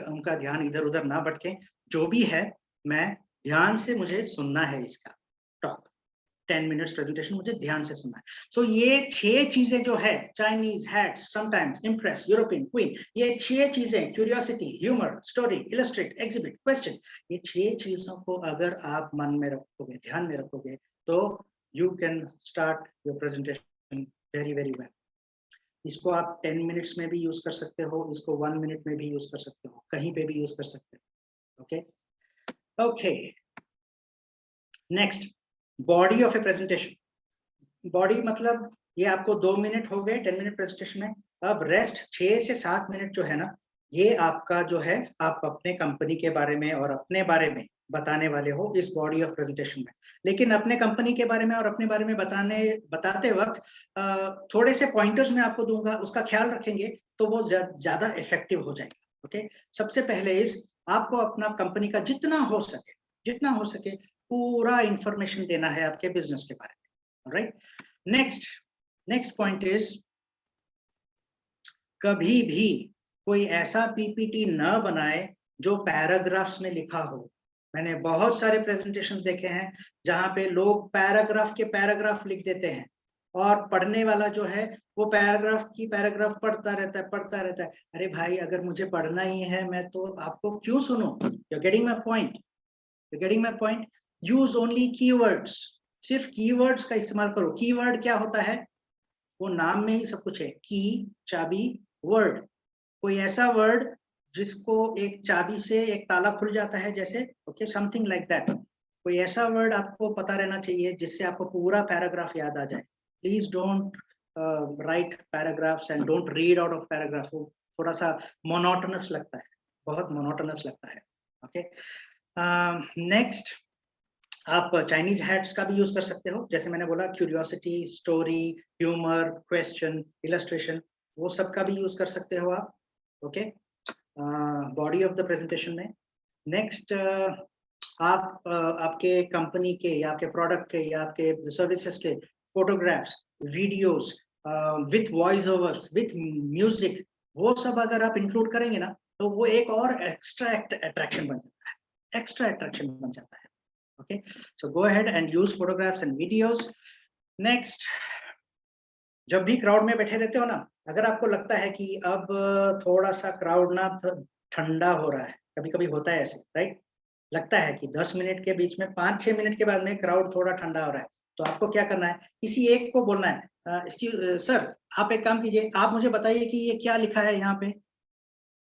उनका ध्यान इधर उधर ना भटके. जो भी है मैं ध्यान से मुझे सुनना है इसका टॉक. 10 मिनट्स प्रेजेंटेशन मुझे ध्यान से सुनना है. सो ये 6 चीजें जो है, Chinese hat, sometimes impress, European queen, ये 6 चीजें, curiosity, humour, story, illustrate, exhibit, question, ये 6 चीजों को अगर आप मन में रखोगे, ध्यान में रखोगे, तो you can start your presentation very very well. इसको आप 10 मिनट्स में भी यूज कर सकते हो, इसको 1 मिनट में भी यूज कर सकते हो, कहीं पे भी यूज कर सकते हो. Okay okay, next body of A presentation. Body मतलब ये आपको 2 मिनट हो गए 10 मिनट प्रेजेंटेशन में. अब रेस्ट 6 से 7 मिनट जो है ना, ये आपका जो है आप अपने कंपनी के बारे में और अपने बारे में बताने वाले हो इस बॉडी ऑफ प्रेजेंटेशन में. लेकिन अपने कंपनी के बारे में और अपने बारे में बताते वक्त थोड़े से पॉइंटर्स मैं आपको दूंगा, उसका ख्याल रखेंगे तो वो ज्यादा इफेक्टिव हो जाएगा. ओके, सबसे पहले आपको अपना कंपनी का जितना हो सके पूरा इंफॉर्मेशन देना है आपके बिजनेस के बारे में. राइट, नेक्स्ट पॉइंट इज कभी भी कोई ऐसा पीपीटी न बनाए जो पैराग्राफ्स में लिखा हो. मैंने बहुत सारे प्रेजेंटेशंस देखे हैं जहां पे लोग पैराग्राफ के पैराग्राफ लिख देते हैं और पढ़ने वाला जो है वो पैराग्राफ की पैराग्राफ पढ़ता रहता है. अरे भाई, अगर मुझे पढ़ना ही है मैं तो आपको क्यों सुनूं? You getting my point. Use only keywords. सिर्फ कीवर्ड्स का इस्तेमाल करो. कीवर्ड क्या होता है? वो नाम में ही सब कुछ है. की, चाबी, वर्ड. कोई ऐसा वर्ड जिसको एक चाबी से एक ताला खुल जाता है जैसे, ओके, समथिंग लाइक दैट. कोई ऐसा वर्ड आपको पता रहना चाहिए जिससे आपको पूरा पैराग्राफ याद आ जाए. Please don't write paragraphs and don't read out of paragraph. वो थोड़ा सा मोनोटोनस लगता है, बहुत मोनोटोनस लगता है. ओके, नेक्स्ट आप चाइनीज हैट्स का भी यूज कर सकते हो. जैसे मैंने बोला, curiosity, story, humour, question, illustration, वो सब का भी यूज कर सकते हो आप. Okay, body of the presentation में. नेक्स्ट आप आपके कंपनी के या आपके प्रोडक्ट के या आपके सर्विसेज के photographs, videos with voice overs, with music, वो सब अगर आप इंक्लूड करेंगे ना तो वो एक और एक्स्ट्रा अट्रैक्शन बन जाता है. Okay, so go ahead and use photographs and videos. Next, जब भी क्राउड में बैठे रहते हो ना, अगर आपको लगता है कि अब थोड़ा सा क्राउड ना ठंडा हो रहा है, कभी कभी होता है ऐसे, राइट? लगता है कि 10 मिनट के बीच में 5-6 मिनट के बाद में क्राउड थोड़ा ठंडा हो रहा है, तो आपको क्या करना है? किसी एक को बोलना है, सर आप एक काम कीजिए, आप मुझे बताइए कि ये क्या लिखा है यहाँ पे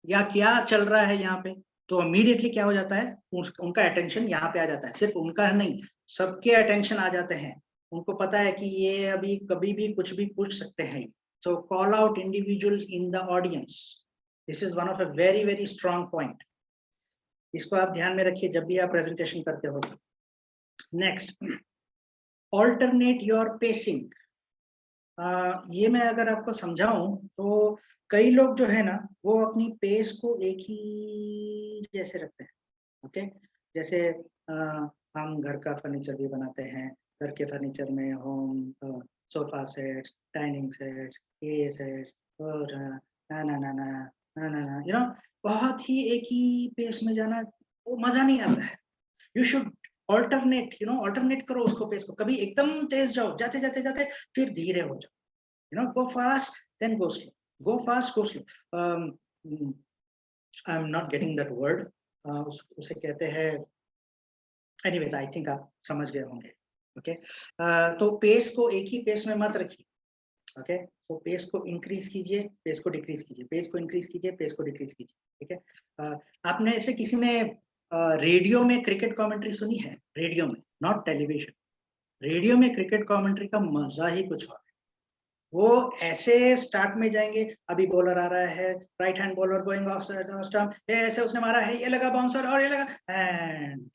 या क्या चल रहा है यहाँ पे. तो इमीडिएटली क्या हो जाता है, उनका अटेंशन यहाँ पे आ जाता है. सिर्फ उनका नहीं, सबके अटेंशन आ जाते हैं. उनको पता है कि ये अभी कभी भी कुछ भी पूछ सकते हैं. So call out individuals in the audience. This is one of a very very strong point. इसको आप ध्यान में रखिए जब भी आप प्रेजेंटेशन करते हो. Next, alternate your pacing. ये मैं अगर आपको समझाऊं तो कई लोग जो है ना वो अपनी पेस को एक ही जैसे रखते हैं। ओके, जैसे हम घर का फर्नीचर भी बनाते हैं, घर के फर्नीचर में home sofa sets, dining sets, ये सेट्स और ना ना ना ना ना ना ना, बहुत ही एक ही पेस में जाना वो मजा नहीं आता है। यू शुड ऑल्टरनेट, ऑल्टरनेट करो उसको, पेस को, कभी एकदम तेज जाओ, जाते जाते जाते फिर धीरे हो जाओ, go fast then go slow, go fast go slow. I'm not getting that word. उसे कहते हैं, एनीवेज आई थिंक आप समझ गए होंगे। ओके, तो पेस को एक ही पेस में मत रखिए। ओके, तो पेस को इंक्रीज कीजिए, पेस को डिक्रीज कीजिए, पेस को इंक्रीज कीजिए, पेस को डिक्रीज कीजिए। ठीक है, आपने ऐसे किसी ने रेडियो में क्रिकेट कमेंट्री सुनी है? रेडियो में, नॉट टेलीविजन, रेडियो में क्रिकेट कमेंट्री का मजा ही कुछ और है। वो ऐसे स्टार्ट में जाएंगे, अभी बॉलर आ रहा है, right hand bowler going off stump, ऐसे उसने मारा है, ये लगा बाउंसर और ये लगा, एंड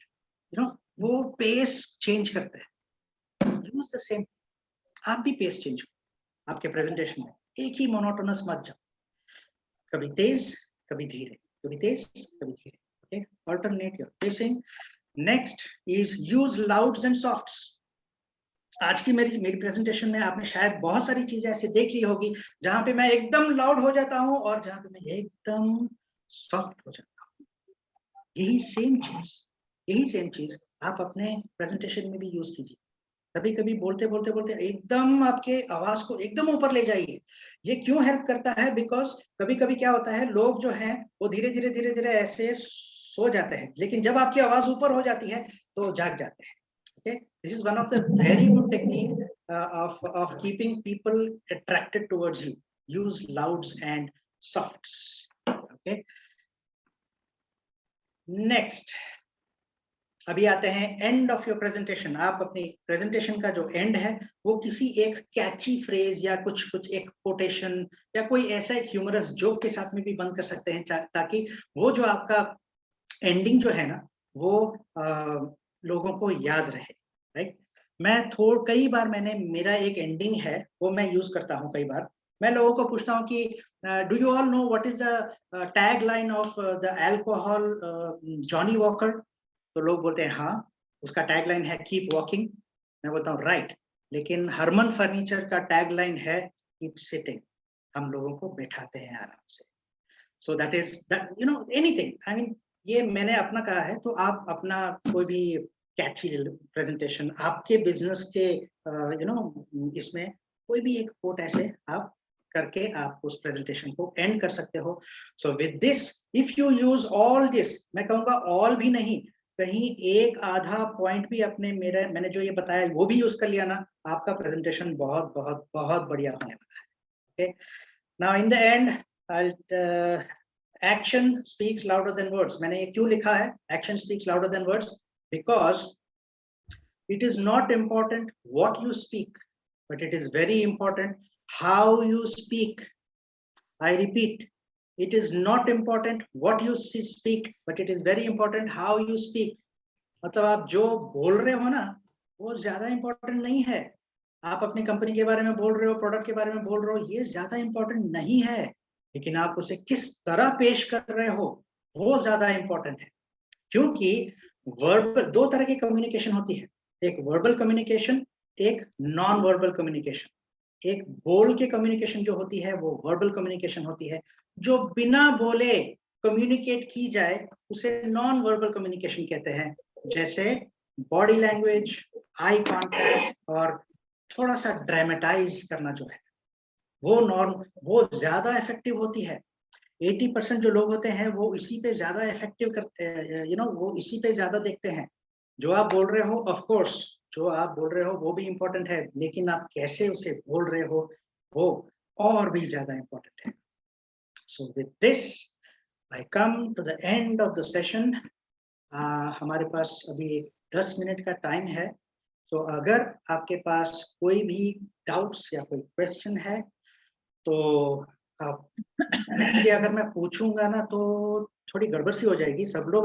वो पेस चेंज करते हैं। द सेम, आप भी पेस चेंज करो आपके प्रेजेंटेशन में, एक ही मोनोटोनस मत जाओ, कभी तेज कभी धीरे, कभी तेज कभी धीरे। Okay, alternate your pacing. Next is use louds and softs. आज की मेरी प्रेजेंटेशन में आपने शायद बहुत सारी चीजें ऐसे देख ली होगी जहां पे मैं एकदम लाउड हो जाता हूं और जहां पे मैं एकदम सॉफ्ट हो जाता हूं। यही सेम चीज आप अपने प्रेजेंटेशन में भी यूज कीजिए। कभी कभी बोलते बोलते बोलते एकदम आपके आवाज को एकदम ऊपर ले जाइए। ये क्यों हेल्प करता है? बिकॉज कभी कभी क्या होता है, लोग जो हैं वो धीरे धीरे धीरे धीरे ऐसे सो जाते हैं, लेकिन जब आपकी आवाज ऊपर हो जाती है तो जाग जाते हैं। Okay, this is one of the very good technique of keeping people attracted towards you. Use louds and softs. Okay. Next, अभी आते हैं एंड ऑफ योर प्रेजेंटेशन। आप अपनी प्रेजेंटेशन का जो एंड है वो किसी एक कैची फ्रेज या कुछ एक कोटेशन या कोई ऐसा एक ह्यूमरस जोक के साथ में भी बंद कर सकते हैं, ताकि वो जो आपका एंडिंग जो है ना वो लोगों को याद रहे। राइट, मैं कई बार मैंने मेरा एक एंडिंग है वो मैं यूज करता हूँ। कई बार मैं लोगों को पूछता हूँ कि do you all know what is the tag line of the alcohol Johnny walker? तो लोग बोलते हैं हाँ, उसका टैग लाइन है कीप वॉकिंग। मैं बोलता हूँ राइट, लेकिन हरमन फर्नीचर का टैग लाइन है कीप सिटिंग। हम लोगों को बैठाते हैं आराम से। So that is that, anything, I mean ये मैंने अपना कहा है, तो आप अपना कोई भी कैची प्रेजेंटेशन आपके बिजनेस के इसमें कोई भी एक कोट ऐसे आप करके आप उस प्रेजेंटेशन को एंड कर सकते हो। सो with this, if you use all this, मैं कहूँगा ऑल भी नहीं, कहीं एक आधा पॉइंट भी अपने मैंने जो ये बताया वो भी यूज कर लिया ना, आपका प्रेजेंटेशन बहुत बहुत बहुत बढ़िया होने वाला है। Okay, now in the and action speaks louder than words. मैंने ये क्यों लिखा है action speaks louder than words? Because it is not important what you speak, but it is very important how you speak. I repeat, it is not important what you speak, but it is very important how you speak. मतलब आप जो बोल रहे हो ना वो ज्यादा important नहीं है। आप अपनी कंपनी के बारे में बोल रहे हो, प्रोडक्ट के बारे में बोल रहे हो, ये ज्यादा इंपॉर्टेंट नहीं है, लेकिन आप उसे किस तरह पेश कर रहे हो वो ज्यादा इंपॉर्टेंट है। क्योंकि वर्बल, दो तरह की कम्युनिकेशन होती है, एक वर्बल कम्युनिकेशन, एक नॉन वर्बल कम्युनिकेशन। एक बोल के कम्युनिकेशन जो होती है वो वर्बल कम्युनिकेशन होती है, जो बिना बोले कम्युनिकेट की जाए उसे नॉन वर्बल कम्युनिकेशन कहते हैं। जैसे बॉडी लैंग्वेज, आई कॉन्टैक्ट और थोड़ा सा ड्रामेटाइज करना जो है वो ज्यादा इफेक्टिव होती है। 80% जो लोग होते हैं वो इसी पे ज्यादा इफेक्टिव करते हैं, वो इसी पे ज्यादा देखते हैं। जो आप बोल रहे हो, ऑफ कोर्स जो आप बोल रहे हो वो भी इम्पोर्टेंट है, लेकिन आप कैसे उसे बोल रहे हो वो और भी ज्यादा इम्पोर्टेंट है। So with this I come to the end of the session. हमारे पास अभी 10 मिनट का टाइम है, तो अगर आपके पास कोई भी डाउट्स या कोई क्वेश्चन है तो आप, अगर मैं पूछूंगा ना तो थोड़ी गड़बड़ सी हो जाएगी। सब लोग